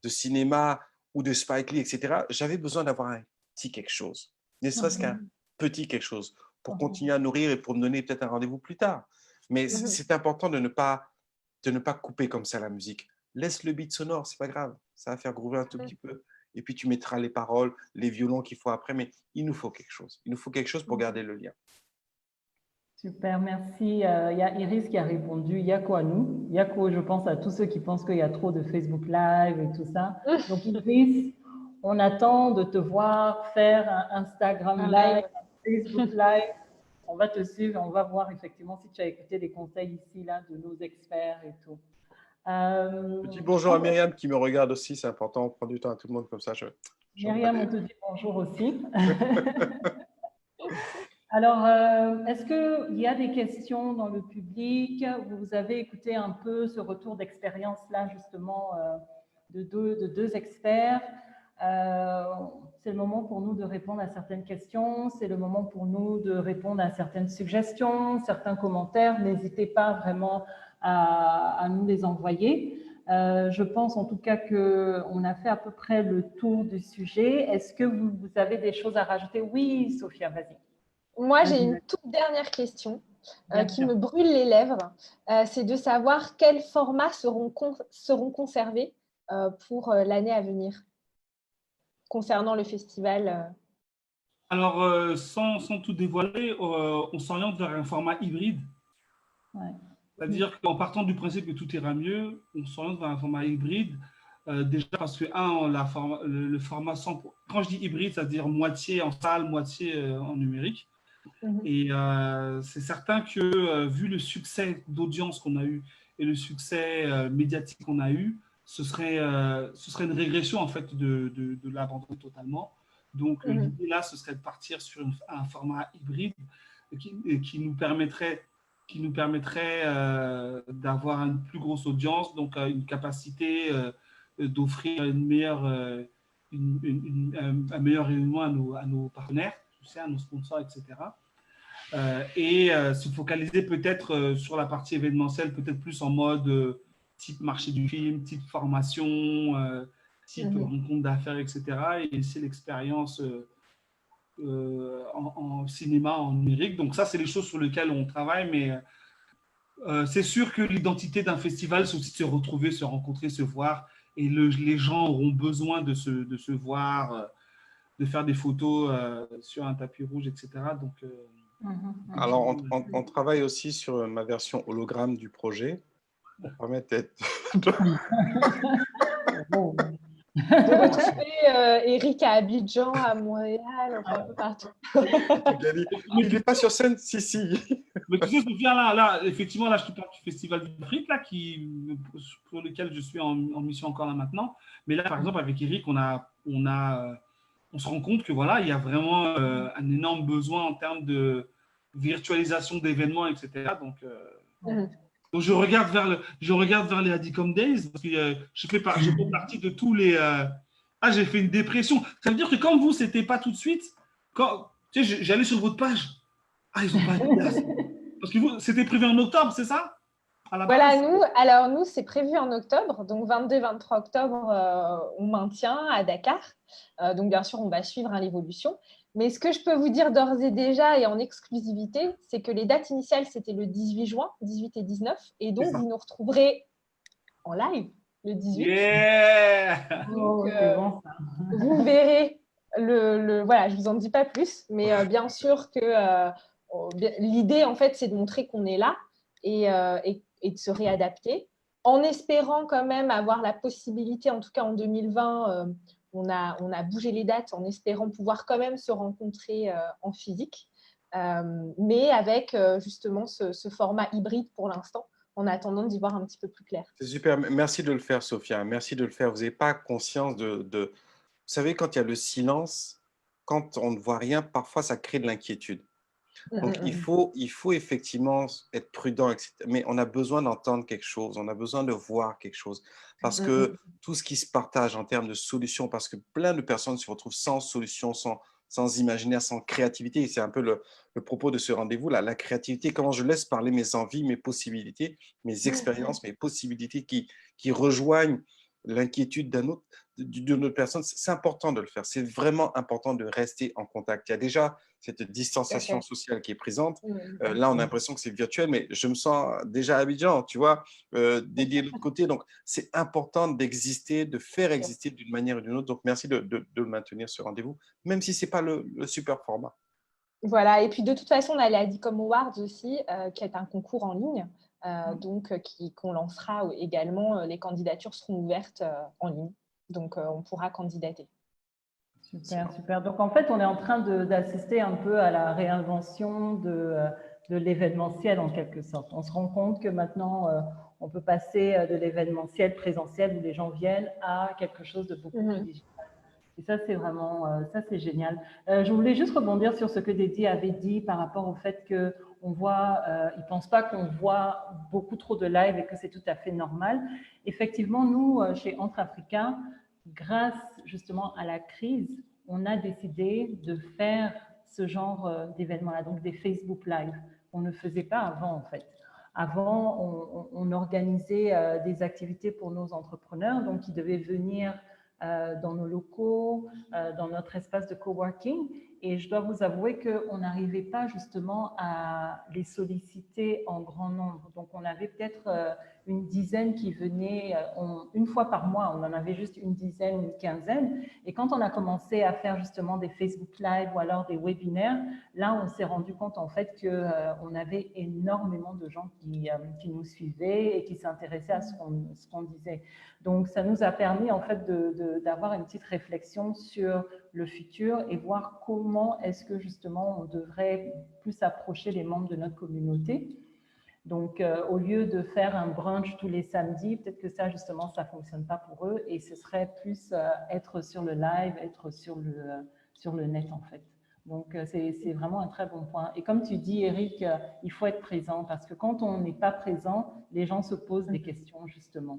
de cinéma ou de Spike Lee, etc., j'avais besoin d'avoir un petit quelque chose, ne serait-ce qu'un petit quelque chose, pour continuer à nourrir et pour me donner peut-être un rendez-vous plus tard. Mais c'est important de ne pas couper comme ça la musique. Laisse le beat sonore, c'est pas grave, ça va faire groover un tout petit peu. Et puis tu mettras les paroles, les violons qu'il faut après, mais il nous faut quelque chose. Il nous faut quelque chose pour garder le lien. Super, merci. Il y a Iris qui a répondu, Yako à nous. Yako, je pense à tous ceux qui pensent qu'il y a trop de Facebook Live et tout ça. Donc Iris, on attend de te voir faire un Instagram Live, un Facebook Live. On va te suivre, on va voir effectivement si tu as écouté les conseils ici, là, de nos experts et tout. Petit bonjour à Myriam qui me regarde aussi, c'est important, on prend du temps à tout le monde comme ça. Myriam, on te dit bonjour aussi. Alors, est-ce qu'il y a des questions dans le public? Vous avez écouté un peu ce retour d'expérience-là, justement, de deux experts. C'est le moment pour nous de répondre à certaines questions, c'est le moment pour nous de répondre à certaines suggestions, certains commentaires. N'hésitez pas vraiment à nous les envoyer. Je pense en tout cas qu'on a fait à peu près le tour du sujet. Est-ce que vous avez des choses à rajouter? Oui, Sophia, vas-y. Moi, j'ai une toute dernière question qui me brûle les lèvres. C'est de savoir quels formats seront conservés pour l'année à venir concernant le festival. Alors, sans tout dévoiler, on s'oriente vers un format hybride. Ouais. C'est-à-dire qu'en partant du principe que tout ira mieux, on s'oriente vers un format hybride. Déjà parce que, le format 100%, quand je dis hybride, c'est-à-dire moitié en salle, moitié en numérique. Et c'est certain que, vu le succès d'audience qu'on a eu et le succès médiatique qu'on a eu, ce serait une régression en fait de l'abandon totalement. Donc l'idée là, ce serait de partir sur un format hybride qui nous permettrait d'avoir une plus grosse audience, donc une capacité d'offrir un meilleur rayonnement à nos partenaires, tu sais, à nos sponsors, etc. Se focaliser peut-être sur la partie événementielle, peut-être plus en mode type marché du film, type formation, type rencontre d'affaires, etc. Et laisser l'expérience en cinéma, en numérique. Donc ça, c'est les choses sur lesquelles on travaille, mais c'est sûr que l'identité d'un festival, c'est aussi de se retrouver, se rencontrer, se voir. Et les gens auront besoin de se voir, de faire des photos sur un tapis rouge, etc. Donc, alors, on travaille aussi sur ma version hologramme du projet pour permettre d'être. De retrouver Eric à Abidjan, à Montréal, enfin un peu partout. Il n'est pas sur scène, si. Mais tu sais, Sophia, là, effectivement, là, je te parle du Festival d'Afrique, là, pour lequel je suis en mission encore là maintenant. Mais là, par exemple, avec Eric, on se rend compte que voilà, il y a vraiment un énorme besoin en termes de virtualisation d'événements, etc. Donc, je regarde vers les Adicom Days parce que je fais partie de tous les. J'ai fait une dépression. Ça veut dire que comme vous, c'était pas tout de suite. Tu sais, j'allais sur votre page. Ils ont pas de place. Parce que c'était prévu en octobre, c'est ça? Voilà, nous, c'est prévu en octobre. Donc, 22-23 octobre, on maintient à Dakar. Donc, bien sûr, on va suivre l'évolution. Mais ce que je peux vous dire d'ores et déjà et en exclusivité, c'est que les dates initiales, c'était le 18 juin, 18 et 19. Et donc, vous nous retrouverez en live le 18. Yeah. Donc, vous verrez voilà, je ne vous en dis pas plus. Mais bien sûr que l'idée, en fait, c'est de montrer qu'on est là et de se réadapter en espérant quand même avoir la possibilité, en tout cas en 2020, on a bougé les dates en espérant pouvoir quand même se rencontrer en physique, mais avec justement ce format hybride pour l'instant, en attendant d'y voir un petit peu plus clair. C'est super. Merci de le faire, Sophia. Merci de le faire. Vous n'avez pas conscience de... Vous savez, quand il y a le silence, quand on ne voit rien, parfois, ça crée de l'inquiétude. Donc, il faut effectivement être prudent, etc. Mais on a besoin d'entendre quelque chose, on a besoin de voir quelque chose. Parce que tout ce qui se partage en termes de solutions, parce que plein de personnes se retrouvent sans solution, sans imaginaire, sans créativité. C'est un peu le propos de ce rendez-vous, là, la créativité, comment je laisse parler mes envies, mes possibilités, mes expériences, mes possibilités qui rejoignent l'inquiétude d'une autre personne. C'est important de le faire. C'est vraiment important de rester en contact. Il y a déjà cette distanciation sociale qui est présente. Là, on a l'impression que c'est virtuel, mais je me sens déjà à Abidjan, tu vois, dédié de l'autre côté. Donc, c'est important d'exister, de faire exister d'une manière ou d'une autre. Donc, merci de maintenir ce rendez-vous, même si ce n'est pas le super format. Voilà, et puis de toute façon, on a les Adicom Awards aussi, qui est un concours en ligne, donc qu'on lancera également. Les candidatures seront ouvertes en ligne, donc on pourra candidater. Super, super. Donc, en fait, on est en train d'assister un peu à la réinvention de l'événementiel, en quelque sorte. On se rend compte que maintenant, on peut passer de l'événementiel présentiel où les gens viennent à quelque chose de beaucoup plus digital. Et ça, c'est vraiment, ça, c'est génial. Je voulais juste rebondir sur ce que Dédi avait dit par rapport au fait qu'on voit, ils ne pensent pas qu'on voit beaucoup trop de live et que c'est tout à fait normal. Effectivement, nous, chez Entre Africains, grâce justement à la crise, on a décidé de faire ce genre d'événements-là, donc des Facebook Live. On ne faisait pas avant, en fait. Avant, on organisait des activités pour nos entrepreneurs, donc ils devaient venir dans nos locaux, dans notre espace de coworking. Et je dois vous avouer qu'on n'arrivait pas justement à les solliciter en grand nombre. Donc, on avait peut-être une dizaine qui venaient une fois par mois. On en avait juste une dizaine, une quinzaine. Et quand on a commencé à faire justement des Facebook Live ou alors des webinaires, là, on s'est rendu compte en fait qu'on avait énormément de gens qui nous suivaient et qui s'intéressaient à ce qu'on disait. Donc, ça nous a permis en fait d'avoir une petite réflexion sur le futur et voir comment est-ce que justement on devrait plus approcher les membres de notre communauté. Donc, au lieu de faire un brunch tous les samedis, peut-être que ça, justement, ça ne fonctionne pas pour eux et ce serait plus être sur le live, être sur le net, en fait. Donc, c'est vraiment un très bon point. Et comme tu dis, Eric, il faut être présent parce que quand on n'est pas présent, les gens se posent des questions, justement.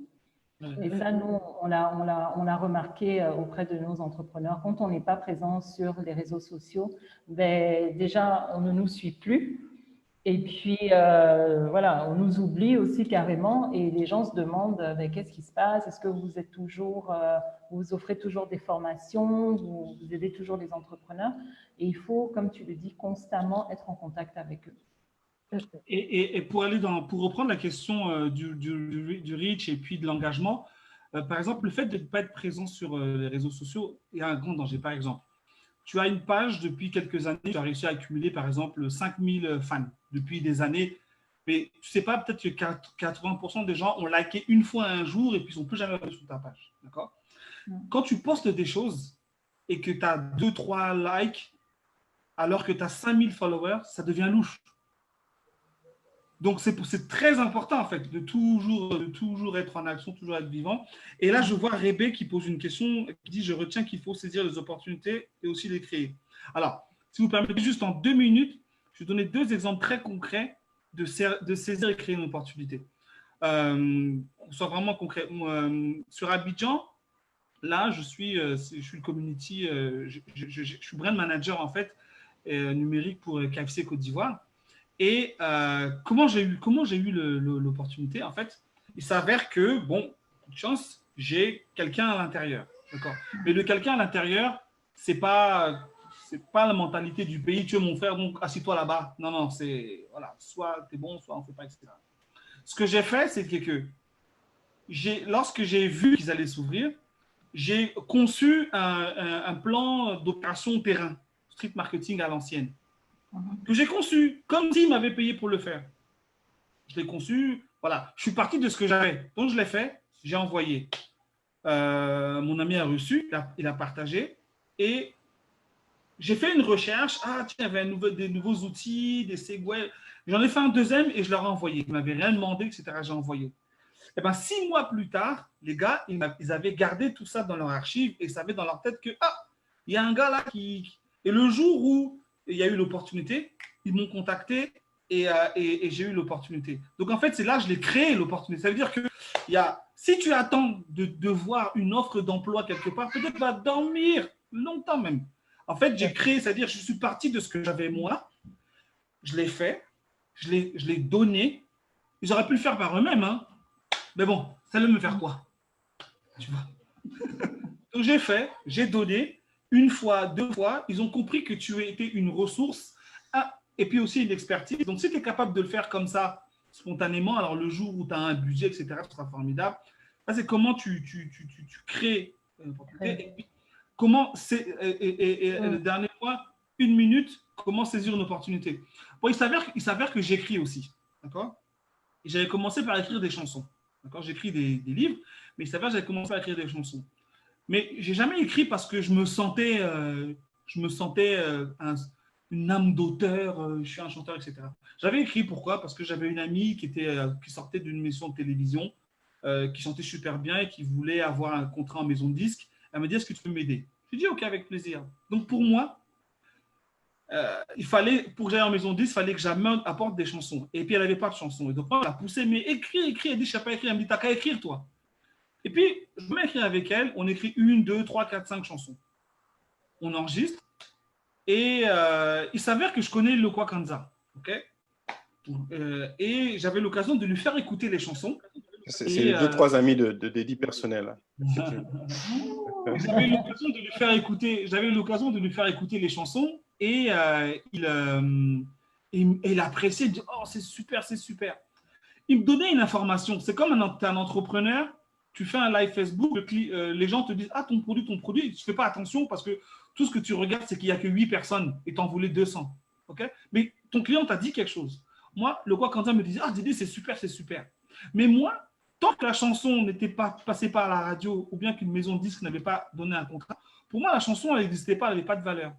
Et ça, nous, on l'a remarqué auprès de nos entrepreneurs. Quand on n'est pas présent sur les réseaux sociaux, ben, déjà, on ne nous suit plus. Et puis, voilà, on nous oublie aussi carrément et les gens se demandent mais qu'est-ce qui se passe? Est-ce que vous êtes toujours, vous offrez toujours des formations, vous aidez toujours les entrepreneurs? Et il faut, comme tu le dis, constamment être en contact avec eux. Et pour reprendre la question du reach et puis de l'engagement, par exemple, le fait de ne pas être présent sur les réseaux sociaux est un grand danger. Par exemple, tu as une page depuis quelques années, tu as réussi à accumuler par exemple 5000 fans depuis des années, mais tu ne sais pas, peut-être que 80% des gens ont liké une fois un jour et puis ils ne sont plus jamais revenus sur ta page. D'accord ? Quand tu postes des choses et que tu as 2-3 likes alors que tu as 5000 followers, ça devient louche. Donc, c'est très important, en fait, de toujours être en action, toujours être vivant. Et là, je vois Rébé qui pose une question, qui dit « Je retiens qu'il faut saisir les opportunités et aussi les créer. » Alors, si vous permettez, juste en 2 minutes, je vais donner 2 exemples très concrets de saisir et créer une opportunité. Soit vraiment concret. Sur Abidjan, là, je suis le community, je suis brand manager, en fait, numérique pour KFC Côte d'Ivoire. Et comment j'ai eu l'opportunité, en fait, il s'avère que, bon, coup de chance, j'ai quelqu'un à l'intérieur. D'accord. Mais le quelqu'un à l'intérieur, c'est pas la mentalité du pays, tu es mon frère, donc assis-toi là-bas. Non, non, c'est, voilà, soit tu es bon, soit on ne fait pas, etc. Ce que j'ai fait, c'est que lorsque j'ai vu qu'ils allaient s'ouvrir, j'ai conçu un plan d'opération terrain, street marketing à l'ancienne, que j'ai conçu comme s'il m'avait payé pour le faire. Je l'ai conçu, voilà. Je suis parti de ce que j'avais. Donc, je l'ai fait, j'ai envoyé. Mon ami a reçu, il a partagé et j'ai fait une recherche. Ah, tiens, il y avait des nouveaux outils, des segways. J'en ai fait un deuxième et je leur ai envoyé. Ils ne m'avaient rien demandé, etc. J'ai envoyé. Et bien, 6 mois plus tard, les gars, ils avaient gardé tout ça dans leur archive et savaient dans leur tête que, ah, il y a un gars là qui… Et le jour où il y a eu l'opportunité, ils m'ont contacté et j'ai eu l'opportunité. Donc, en fait, c'est là que je l'ai créé, l'opportunité. Ça veut dire que si tu attends de voir une offre d'emploi quelque part, peut-être va dormir longtemps même. En fait, j'ai créé, c'est-à-dire je suis parti de ce que j'avais moi, je l'ai fait, je l'ai donné. Ils auraient pu le faire par eux-mêmes, hein. Mais bon, ça allait me faire quoi? Tu vois. Donc, j'ai fait, j'ai donné, 1 fois, 2 fois, ils ont compris que tu étais une ressource et puis aussi une expertise. Donc, si tu es capable de le faire comme ça, spontanément, alors le jour où tu as un budget, etc., ce sera formidable. Là, c'est comment tu crées une opportunité. Et puis, comment, le dernier point, 1 minute, comment saisir une opportunité. Bon, il s'avère que j'écris aussi, d'accord? Et j'avais commencé par écrire des chansons. J'écris des livres, mais il s'avère que j'avais commencé à écrire des chansons. Mais je n'ai jamais écrit parce que je me sentais une âme d'auteur, je suis un chanteur, etc. J'avais écrit pourquoi? Parce que j'avais une amie qui sortait d'une émission de télévision, qui chantait super bien et qui voulait avoir un contrat en maison de disque. Elle m'a dit, est-ce que tu peux m'aider? J'ai dit, ok, avec plaisir. Donc pour moi, pour que j'aille en maison de disque, il fallait que j'apporte des chansons. Et puis elle n'avait pas de chansons. Et donc elle a poussé, mais écris. Elle dit, je ne sais pas écrire. Elle me dit, t'as qu'à écrire, toi. Et puis, je me mets à écrire avec elle, on écrit 1, 2, 3, 4, 5 chansons. On enregistre, et il s'avère que je connais Lokwa Kanza. Okay, et j'avais l'occasion de lui faire écouter les chansons. C'est les 2-3 amis de Dédi personnel. J'avais l'occasion de lui faire écouter les chansons, et il appréciait, il dit, oh, c'est super, c'est super. Il me donnait une information. C'est comme un entrepreneur. Tu fais un live Facebook, les gens te disent « Ah, ton produit, tu ne fais pas attention parce que tout ce que tu regardes, c'est qu'il n'y a que 8 personnes et tu en voulais 200. Okay? Mais ton client t'a dit quelque chose. Moi, le quoi Kanza me disait « Ah, Dédé, c'est super, c'est super. » Mais moi, tant que la chanson n'était pas passée par la radio ou bien qu'une maison de disque n'avait pas donné un contrat, Pour moi, la chanson, elle n'existait pas, elle n'avait pas de valeur.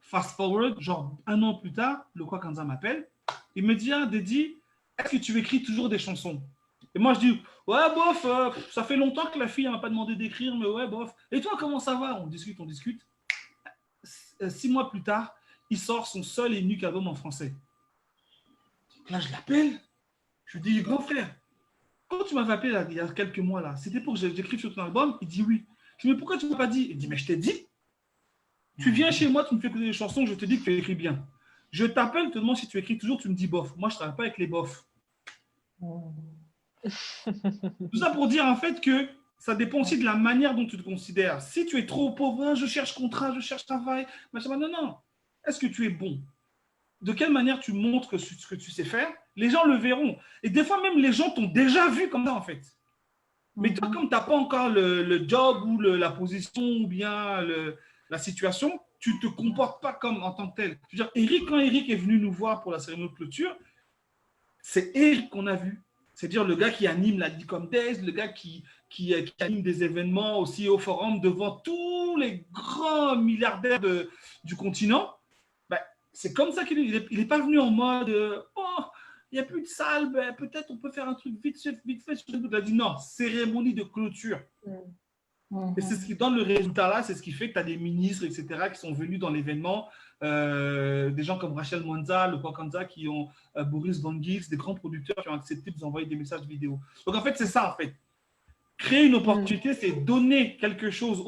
Fast forward, genre 1 an plus tard, le Kwa Kanza m'appelle. Il me dit, ah, Dédi, est-ce que tu écris toujours des chansons? Et moi, je dis, ouais, bof, ça fait longtemps que la fille ne m'a pas demandé d'écrire, mais ouais, bof. Et toi, comment ça va? On discute, on discute. 6 mois plus tard, il sort son seul et unique album en français. Là, je l'appelle. Je lui dis, grand frère, quand tu m'avais appelé là, il y a quelques mois, là, c'était pour que j'écrive sur ton album? Il dit oui. Je dis, mais pourquoi tu ne m'as pas dit? Il dit, mais je t'ai dit. Tu viens chez moi, tu me fais écouter des chansons, je te dis que tu écris bien. Je t'appelle, te demande si tu écris toujours, tu me dis bof. Moi, je ne travaille pas avec les bofs. Tout ça pour dire en fait que ça dépend aussi de la manière dont tu te considères. Si tu es trop pauvre, je cherche contrat, je cherche travail, machin, non, non. Est-ce que tu es bon? De quelle manière tu montres ce que tu sais faire? Les gens le verront. Et des fois, même les gens t'ont déjà vu comme ça, en fait. Mais toi, comme tu n'as pas encore le job ou la position ou bien la situation, tu ne te comportes pas comme en tant que tel. Je veux dire, Eric, quand Eric est venu nous voir pour la cérémonie de clôture, c'est Eric qu'on a vu. C'est-à-dire le gars qui anime la Licom Days, le gars qui anime des événements aussi au forum devant tous les grands milliardaires du continent. Ben, c'est comme ça qu'il est. Il n'est pas venu en mode oh, il n'y a plus de salle, ben, peut-être on peut faire un truc vite fait. Il a dit non, cérémonie de clôture. Et c'est ce qui donne le résultat là, c'est ce qui fait que tu as des ministres, etc., qui sont venus dans l'événement, des gens comme Rachel Mwanza, le Kwa Kanza, qui ont Boris Van Gils, des grands producteurs qui ont accepté de vous envoyer des messages vidéo. Donc en fait, c'est ça en fait. Créer une opportunité, c'est donner quelque chose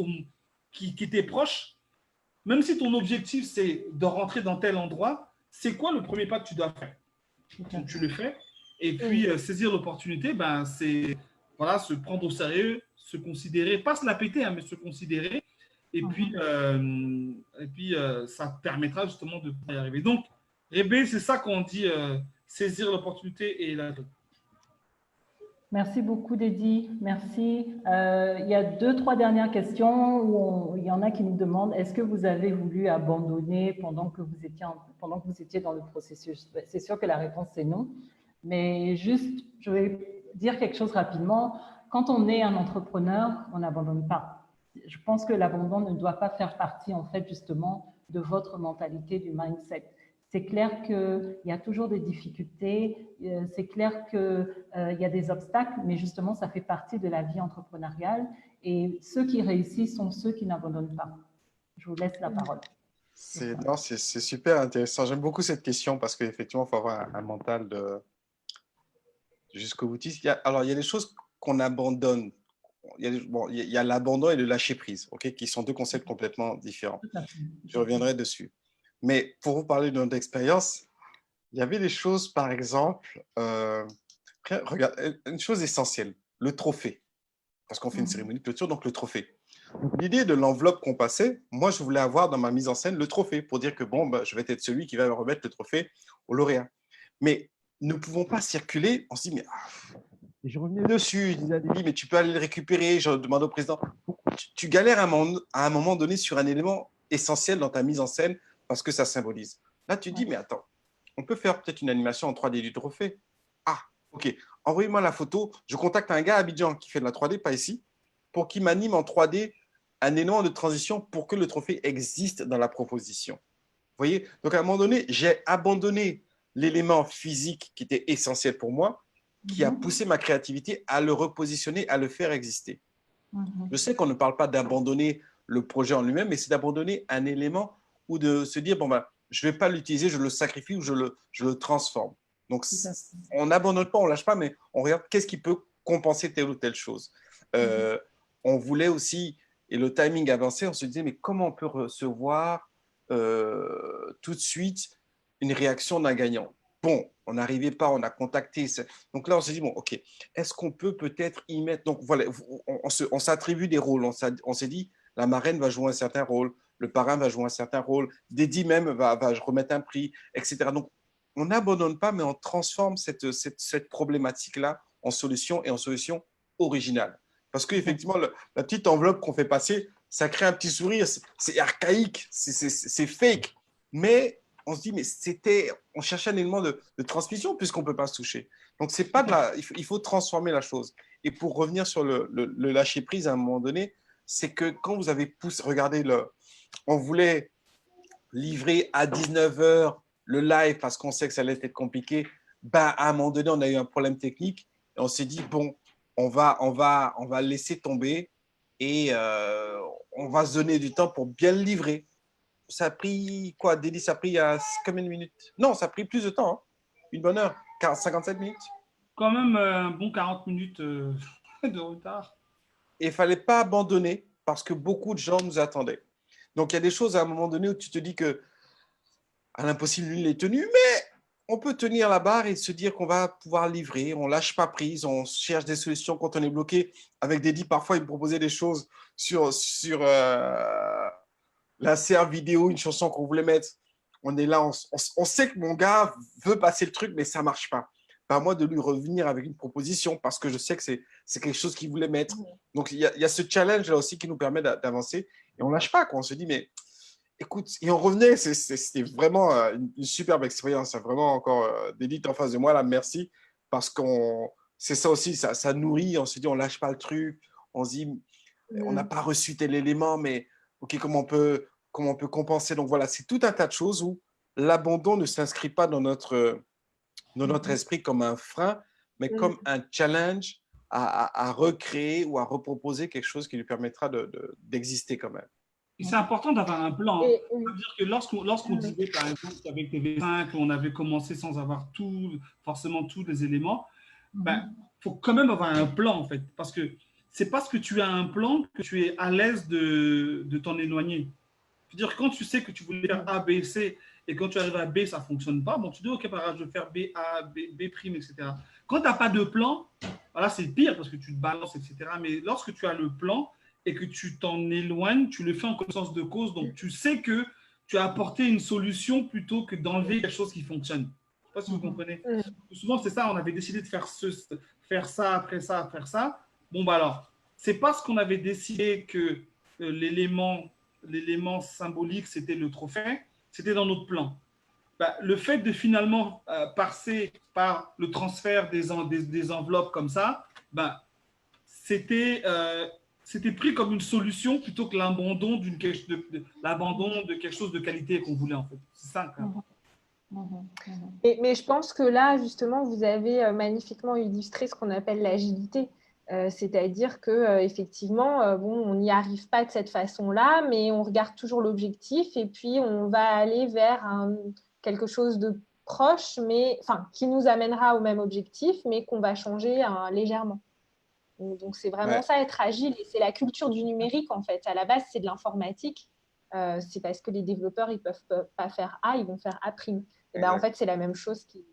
qui t'est proche, même si ton objectif c'est de rentrer dans tel endroit, c'est quoi le premier pas que tu dois faire? Tu le fais. Et puis saisir l'opportunité, ben, c'est voilà, se prendre au sérieux, se considérer, pas se la péter, hein, mais se considérer. Et puis, ça permettra justement de y arriver. Donc, Rébé, c'est ça qu'on dit, saisir l'opportunité et la. Merci beaucoup, Dédi. Merci. Il y a 2-3 dernières questions où il y en a qui nous demandent est-ce que vous avez voulu abandonner pendant que vous étiez dans le processus? C'est sûr que la réponse c'est non. Mais juste, je vais dire quelque chose rapidement. Quand on est un entrepreneur, on n'abandonne pas. Je pense que l'abandon ne doit pas faire partie, en fait, justement, de votre mentalité, du mindset. C'est clair qu'il y a toujours des difficultés, c'est clair qu'il y a des obstacles, mais justement, ça fait partie de la vie entrepreneuriale. Et ceux qui réussissent sont ceux qui n'abandonnent pas. Je vous laisse la parole. C'est super intéressant. J'aime beaucoup cette question parce qu'effectivement, il faut avoir un mental jusqu'au boutiste. Alors, il y a des choses qu'on abandonne. Il y a l'abandon et le lâcher-prise, qui sont deux concepts complètement différents. Je reviendrai dessus. Mais pour vous parler de notre expérience, il y avait des choses, par exemple, regarde, une chose essentielle, le trophée. Parce qu'on fait une cérémonie de clôture, donc le trophée. L'idée de l'enveloppe qu'on passait, moi, je voulais avoir dans ma mise en scène le trophée pour dire que bon, je vais être celui qui va remettre le trophée au lauréat. Mais nous ne pouvons pas circuler. On se dit, mais je revenais dessus. Je disais à Dédi, mais tu peux aller le récupérer. Je demande au président. Tu galères à un moment donné sur un élément essentiel dans ta mise en scène parce que ça symbolise. Là, tu dis, mais attends, on peut faire peut-être une animation en 3D du trophée. Ah, ok. Envoyez-moi la photo. Je contacte un gars à Abidjan qui fait de la 3D, pas ici, pour qu'il m'anime en 3D un élément de transition pour que le trophée existe dans la proposition. Vous voyez? Donc, à un moment donné, j'ai abandonné l'élément physique qui était essentiel pour moi, qui a poussé ma créativité à le repositionner, à le faire exister. Je sais qu'on ne parle pas d'abandonner le projet en lui-même, mais c'est d'abandonner un élément ou de se dire, bon, ben, je ne vais pas l'utiliser, je le sacrifie ou je le transforme. Donc, on n'abandonne pas, on ne lâche pas, mais on regarde qu'est-ce qui peut compenser telle ou telle chose. On voulait aussi, et le timing avançait, on se disait, mais comment on peut recevoir tout de suite une réaction d'un gagnant? Bon, on n'arrivait pas, on a contacté. Donc là, on s'est dit, bon, ok, est-ce qu'on peut peut-être y mettre… Donc voilà, on s'attribue des rôles. On s'est dit, la marraine va jouer un certain rôle, le parrain va jouer un certain rôle, Dédi même va remettre un prix, etc. Donc, on n'abandonne pas, mais on transforme cette problématique-là en solution et en solution originale. Parce qu'effectivement, la petite enveloppe qu'on fait passer, ça crée un petit sourire, c'est archaïque, c'est fake. Mais on se dit, mais on cherchait un élément de transmission puisqu'on ne peut pas se toucher. Donc, il faut transformer la chose. Et pour revenir sur le lâcher-prise, à un moment donné, c'est que quand vous avez poussé, regardez, on voulait livrer à 19 h le live parce qu'on sait que ça allait être compliqué. Ben, à un moment donné, on a eu un problème technique et on s'est dit, bon, on va laisser tomber et on va se donner du temps pour bien le livrer. Ça a pris quoi, Dédi, ça a pris combien de minutes? Non, ça a pris plus de temps, hein. Une bonne heure, 57 minutes. Quand même un bon 40 minutes de retard. Et il ne fallait pas abandonner parce que beaucoup de gens nous attendaient. Donc, il y a des choses à un moment donné où tu te dis que à l'impossible, nul n'est tenu, mais on peut tenir la barre et se dire qu'on va pouvoir livrer. On ne lâche pas prise, on cherche des solutions quand on est bloqué. Avec Dédi, parfois, il me proposait des choses sur l'insert vidéo, une chanson qu'on voulait mettre. On est là, on sait que mon gars veut passer le truc, mais ça ne marche pas. Pas à moi de lui revenir avec une proposition parce que je sais que c'est quelque chose qu'il voulait mettre. Donc, il y a ce challenge-là aussi qui nous permet d'avancer. Et on ne lâche pas, quoi. On se dit, mais écoute, et on revenait. C'était vraiment une superbe expérience. Vraiment encore d'élite en face de moi, là, merci. Parce que c'est ça aussi, ça nourrit. On se dit, on ne lâche pas le truc. On se dit, on n'a pas reçu tel élément, mais OK, comment on peut compenser? Donc voilà, c'est tout un tas de choses où l'abandon ne s'inscrit pas dans notre esprit comme un frein, mais comme un challenge à recréer ou à reproposer quelque chose qui lui permettra d'exister quand même. Et c'est important d'avoir un plan. Et- C'est-à-dire que lorsqu'on disait, par exemple, qu'avec TV5, on avait commencé sans avoir forcément tous les éléments, ben, faut quand même avoir un plan, en fait. Parce que c'est parce que tu as un plan que tu es à l'aise de t'en éloigner. C'est-à-dire quand tu sais que tu voulais faire A, B, C, et quand tu arrives à B, ça ne fonctionne pas, bon, tu dis, OK, par exemple, je vais faire B, A, B', etc. Quand tu n'as pas de plan, voilà, c'est pire parce que tu te balances, etc. Mais lorsque tu as le plan et que tu t'en éloignes, tu le fais en connaissance de cause, donc tu sais que tu as apporté une solution plutôt que d'enlever quelque chose qui fonctionne. Je ne sais pas si vous comprenez. Souvent, c'est ça, on avait décidé de faire ça, après ça, faire ça. Bon, bah alors, c'est parce qu'on avait décidé que l'élément symbolique, c'était le trophée, c'était dans notre plan. Bah, le fait de finalement passer par le transfert des enveloppes comme ça, bah, c'était pris comme une solution plutôt que l'abandon de quelque chose de qualité qu'on voulait en fait. C'est ça. Mais je pense que là, justement, vous avez magnifiquement illustré ce qu'on appelle l'agilité. C'est-à-dire que effectivement, bon, on n'y arrive pas de cette façon-là, mais on regarde toujours l'objectif et puis on va aller vers quelque chose de proche, mais enfin qui nous amènera au même objectif, mais qu'on va changer légèrement. Donc c'est vraiment ça, être agile, et c'est la culture du numérique en fait. À la base, c'est de l'informatique. C'est parce que les développeurs ils peuvent pas faire A, ils vont faire A'. Et ben en fait, c'est la même chose qui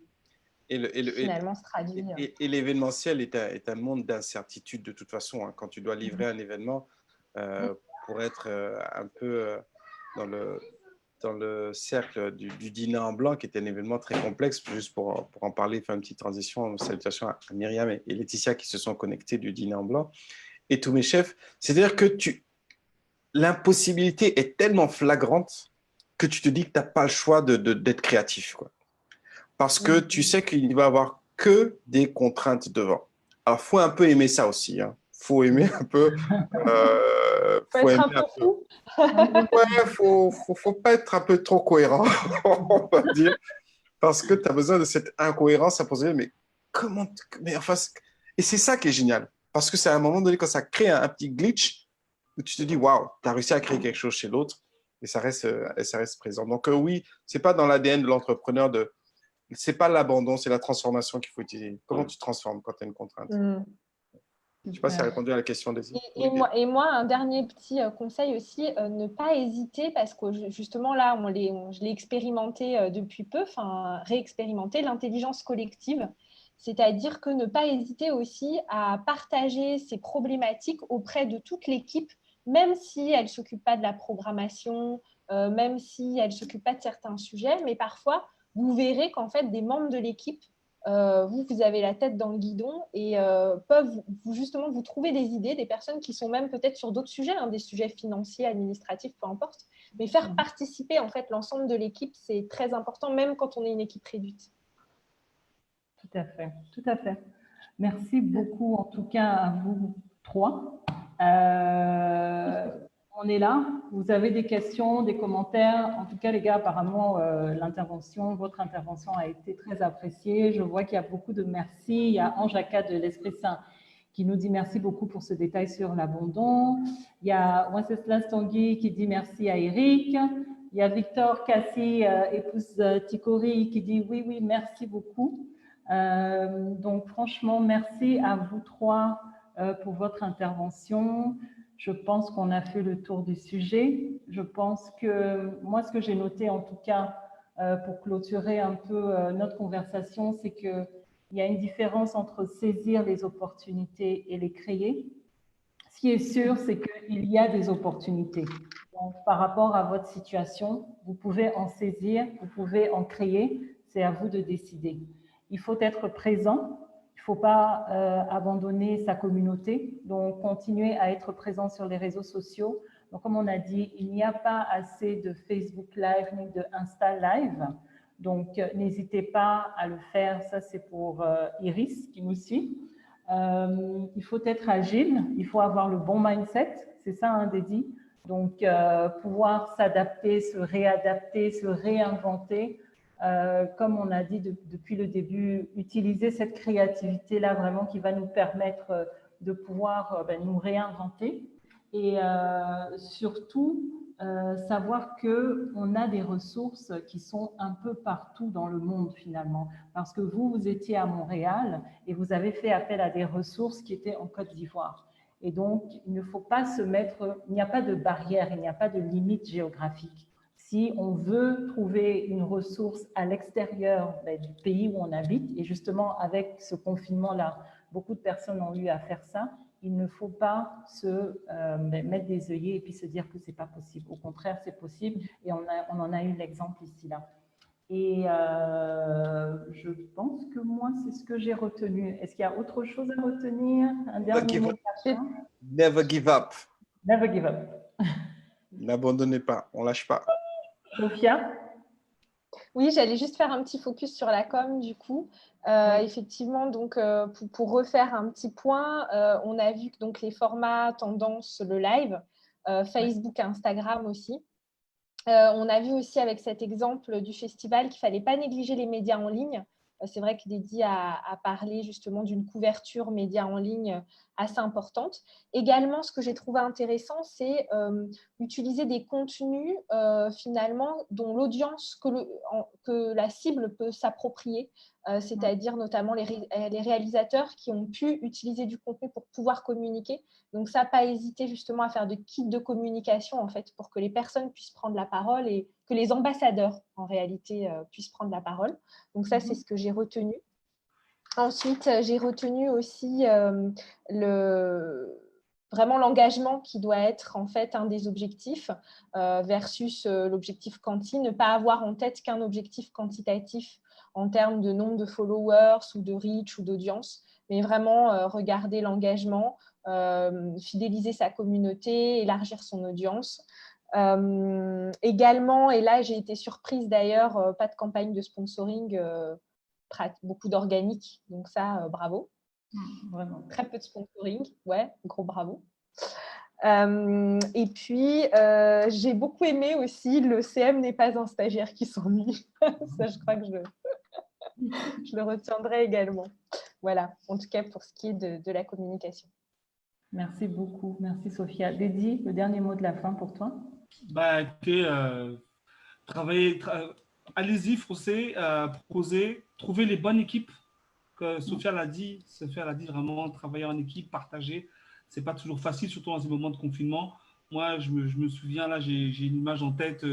finalement se traduit. Et l'événementiel est un monde d'incertitude de toute façon. Hein. Quand tu dois livrer un événement, pour être un peu dans le cercle du dîner en blanc, qui était un événement très complexe, juste pour en parler, faire une petite transition, salutations à Myriam et Laetitia qui se sont connectés du dîner en blanc, et tous mes chefs. C'est-à-dire que l'impossibilité est tellement flagrante que tu te dis que tu n'as pas le choix d'être créatif, quoi. Parce que tu sais qu'il ne va y avoir que des contraintes devant. Alors, il faut un peu aimer ça aussi. Il faut aimer un peu. Faut être un peu fou. Ouais, faut pas être un peu trop cohérent, on va dire. Parce que tu as besoin de cette incohérence à poser. Mais comment. Mais enfin, et c'est ça qui est génial. Parce que c'est à un moment donné, quand ça crée un petit glitch, où tu te dis, waouh, tu as réussi à créer quelque chose chez l'autre. Et ça reste présent. Donc, oui, ce n'est pas dans l'ADN de l'entrepreneur c'est pas l'abandon, c'est la transformation qu'il faut utiliser. Comment tu transformes quand tu as une contrainte? Je ne sais pas si ça a répondu à la question des et moi, un dernier petit conseil aussi, ne pas hésiter, parce que justement là, je l'ai expérimenté depuis peu, enfin réexpérimenté, l'intelligence collective. C'est-à-dire que ne pas hésiter aussi à partager ses problématiques auprès de toute l'équipe, même si elle ne s'occupe pas de la programmation, même si elle ne s'occupe pas de certains sujets, mais parfois, vous verrez qu'en fait, des membres de l'équipe, vous avez la tête dans le guidon et peuvent justement vous trouver des idées, des personnes qui sont même peut-être sur d'autres sujets, des sujets financiers, administratifs, peu importe, mais faire participer en fait l'ensemble de l'équipe, c'est très important, même quand on est une équipe réduite. Tout à fait, tout à fait. Merci beaucoup en tout cas à vous trois. On est là. Vous avez des questions, des commentaires. En tout cas, les gars, apparemment, votre intervention a été très appréciée. Je vois qu'il y a beaucoup de merci. Il y a Ange Aka de l'Esprit Saint qui nous dit merci beaucoup pour ce détail sur l'abandon. Il y a Wenceslas Tanguy qui dit merci à Eric. Il y a Victor Cassi, épouse Tikori, qui dit oui, oui, merci beaucoup. Donc, franchement, merci à vous trois pour votre intervention. Je pense qu'on a fait le tour du sujet. Je pense que moi, ce que j'ai noté en tout cas pour clôturer un peu notre conversation, c'est qu'il y a une différence entre saisir les opportunités et les créer. Ce qui est sûr, c'est qu'il y a des opportunités. Donc, par rapport à votre situation, vous pouvez en saisir, vous pouvez en créer. C'est à vous de décider. Il faut être présent. Il ne faut pas abandonner sa communauté, donc continuer à être présent sur les réseaux sociaux. Donc, comme on a dit, il n'y a pas assez de Facebook Live ni de Insta Live. Donc, n'hésitez pas à le faire. Ça, c'est pour Iris qui nous suit. Il faut être agile, il faut avoir le bon mindset. C'est ça, hein, Dédi. Donc, pouvoir s'adapter, se réadapter, se réinventer. Comme on a dit depuis le début, utiliser cette créativité-là vraiment qui va nous permettre de pouvoir nous réinventer et surtout savoir qu'on a des ressources qui sont un peu partout dans le monde finalement. Parce que vous étiez à Montréal et vous avez fait appel à des ressources qui étaient en Côte d'Ivoire. Et donc, il ne faut pas se mettre, il n'y a pas de barrière, il n'y a pas de limite géographique. Si on veut trouver une ressource à l'extérieur du pays où on habite, et justement avec ce confinement-là, beaucoup de personnes ont eu à faire ça, il ne faut pas se mettre des œillets et puis se dire que ce n'est pas possible. Au contraire, c'est possible et on en a eu l'exemple ici, là. Et je pense que moi, c'est ce que j'ai retenu. Est-ce qu'il y a autre chose à retenir? Un dernier mot. Never give up. Never give up. N'abandonnez pas, on ne lâche pas. Sophia? Oui, j'allais juste faire un petit focus sur la com du coup. Effectivement, donc pour refaire un petit point, on a vu que donc les formats tendance, le live, Facebook, Instagram aussi. On a vu aussi avec cet exemple du festival qu'il ne fallait pas négliger les médias en ligne. C'est vrai que Dédi a parlé justement d'une couverture médias en ligne assez importante. Également, ce que j'ai trouvé intéressant, c'est utiliser des contenus finalement dont l'audience que la cible peut s'approprier, c'est-à-dire notamment les réalisateurs qui ont pu utiliser du contenu pour pouvoir communiquer. Donc ça, pas hésiter justement à faire de kits de communication en fait pour que les personnes puissent prendre la parole et que les ambassadeurs en réalité puissent prendre la parole. Donc ça, c'est ce que j'ai retenu. Ensuite, j'ai retenu aussi vraiment l'engagement qui doit être en fait un des objectifs versus l'objectif quanti, ne pas avoir en tête qu'un objectif quantitatif en termes de nombre de followers ou de reach ou d'audience, mais vraiment regarder l'engagement, fidéliser sa communauté, élargir son audience. Également, et là j'ai été surprise d'ailleurs, pas de campagne de sponsoring, beaucoup d'organique, donc ça, bravo. Vraiment. Très peu de sponsoring, ouais, gros bravo. Et puis, j'ai beaucoup aimé aussi le CM n'est pas un stagiaire qui s'ennuie. Ça, je crois que je le retiendrai également. Voilà, en tout cas pour ce qui est de la communication. Merci beaucoup. Merci Sophia. Dédi, le dernier mot de la fin pour toi? Écoutez, allez-y, foncez, proposez, trouvez les bonnes équipes. Que Sophia l'a dit, vraiment travailler en équipe, partager. C'est pas toujours facile, surtout dans ces moments de confinement. Moi, je me souviens, là, j'ai une image en tête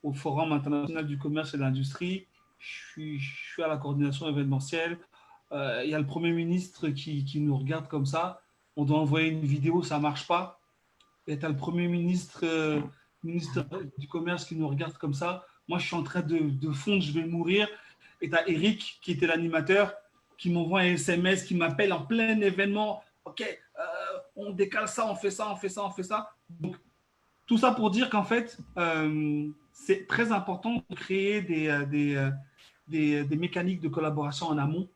au Forum international du commerce et de l'industrie. Je suis à la coordination événementielle. Il y a le Premier ministre qui nous regarde comme ça. On doit envoyer une vidéo, ça ne marche pas. Et tu as le Premier ministre du commerce qui nous regarde comme ça. Moi, je suis en train de fondre, je vais mourir. Et tu as Eric, qui était l'animateur, qui m'envoie un SMS, qui m'appelle en plein événement. OK, on décale ça, on fait ça, on fait ça, on fait ça. Donc, tout ça pour dire qu'en fait, c'est très important de créer des mécaniques de collaboration en amont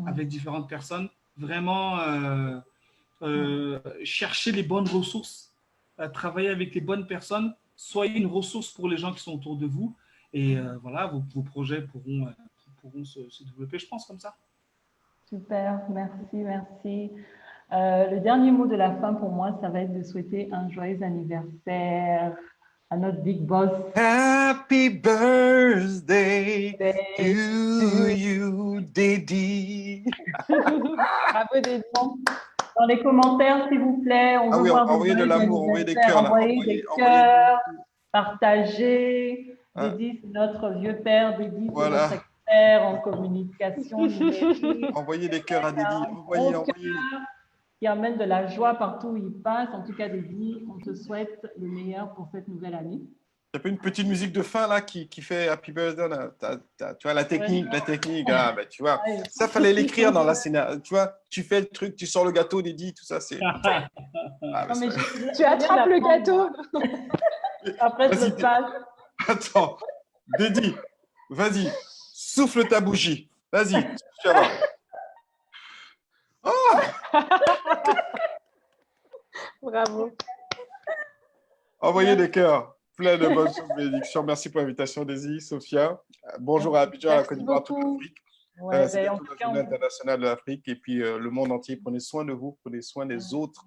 avec différentes personnes. Vraiment, cherchez les bonnes ressources, travaillez avec les bonnes personnes, soyez une ressource pour les gens qui sont autour de vous. Et voilà, vos projets pourront se développer, je pense, comme ça. Super, merci, merci. Le dernier mot de la fin pour moi, ça va être de souhaiter un joyeux anniversaire à notre big boss. Happy birthday to you, Dédi. Bravo, Dédi. Dans les commentaires, s'il vous plaît, on veut voir vos envoyez de joyeux l'amour, envoyez des anniversaires, cœurs. Là. envoyez des cœurs, partagez. Dédi, c'est notre vieux père. Dédi, c'est notre expert en communication numérique. Envoyez des cœurs à Dédi. Envoyez. Qui amène de la joie partout où il passe. En tout cas, Dédi, on te souhaite le meilleur pour cette nouvelle année. Tu as une petite musique de fin là qui fait Happy Birthday. Là. Tu vois, la technique. Ah, ben, tu vois, ça fallait l'écrire dans la scénario. Tu vois, tu fais le truc, tu sors le gâteau, Dédi, tout ça, c'est. Tu attrapes le gâteau. Après, je le passe. Attends, Dédi, vas-y, souffle ta bougie. Vas-y, tu vas voir. Oh Bravo. Envoyez des cœurs. Plein de bonnes choses, bénédictions. Merci pour l'invitation, Daisy, Sophia. Bonjour à Abidjan, à la Côte d'Ivoire, toute l'Afrique. C'est la Journée internationale de l'Afrique et puis le monde entier. Prenez soin de vous, prenez soin des autres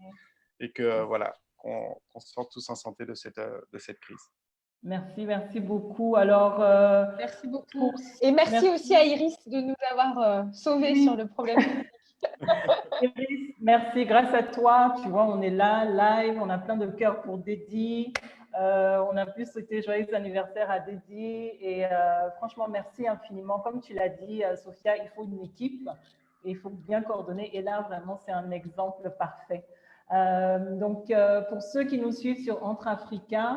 et que voilà, qu'on sorte tous en santé de cette crise. Merci beaucoup. Alors, merci beaucoup. Et merci aussi à Iris de nous avoir sauvés sur le problème. Iris, merci. Grâce à toi, tu vois, on est là, live, on a plein de cœurs pour Dédi. On a pu souhaiter joyeux anniversaire à Dédi. Et franchement, merci infiniment. Comme tu l'as dit, Sophia, il faut une équipe et il faut bien coordonner. Et là, vraiment, c'est un exemple parfait. Donc, pour ceux qui nous suivent sur Entre Africa,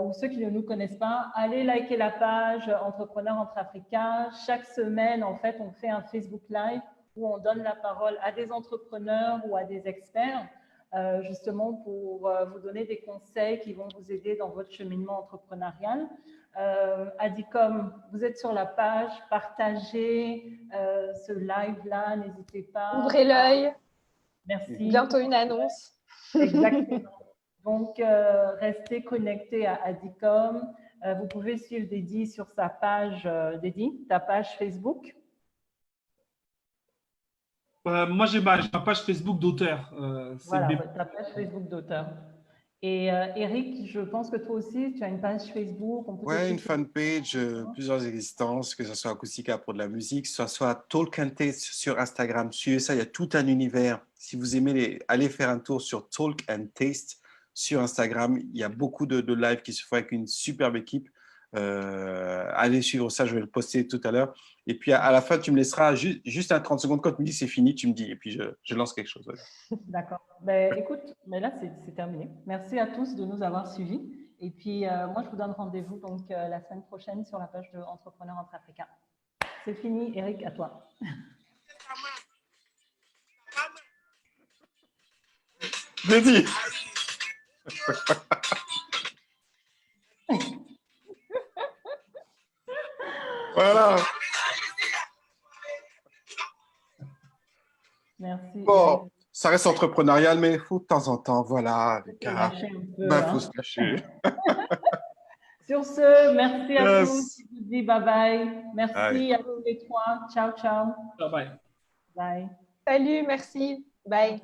ou ceux qui ne nous connaissent pas, allez liker la page Entrepreneurs Entre Africa. Chaque semaine, en fait, on fait un Facebook Live où on donne la parole à des entrepreneurs ou à des experts, justement pour vous donner des conseils qui vont vous aider dans votre cheminement entrepreneurial. Adicom, vous êtes sur la page, partagez ce live-là, n'hésitez pas. Ouvrez l'œil. Merci. Bientôt une annonce. Exactement. Donc, restez connectés à Adicom. Vous pouvez suivre Dédi sur sa page, Dédi, ta page Facebook. Moi, j'ai ma page Facebook d'auteur. Voilà, ta page Facebook d'auteur. Et Eric, je pense que toi aussi, tu as une page Facebook. Oui, une fanpage, plusieurs existences, que ce soit Acoustica pour de la musique, que ce soit Talk and Taste sur Instagram. Suivez ça, il y a tout un univers. Si vous aimez, allez faire un tour sur Talk and Taste sur Instagram. Il y a beaucoup de lives qui se font avec une superbe équipe. Allez suivre ça, je vais le poster tout à l'heure. Et puis à la fin, tu me laisseras juste un 30 secondes. Quand tu me dis c'est fini, tu me dis. Et puis je lance quelque chose. D'accord. Ben, écoute, mais là, c'est terminé. Merci à tous de nous avoir suivis. Et puis, moi, je vous donne rendez-vous donc la semaine prochaine sur la page de Entrepreneurs Entre Africa. C'est fini, Eric, à toi. Dédi. Voilà. Merci. Bon, ça reste entrepreneurial, mais il faut de temps en temps, voilà. Il faut se lâcher. Sur ce, merci à tous. Je vous dis bye bye. Merci à tous les trois. Ciao, ciao. Bye bye. Bye. Salut, merci. Bye.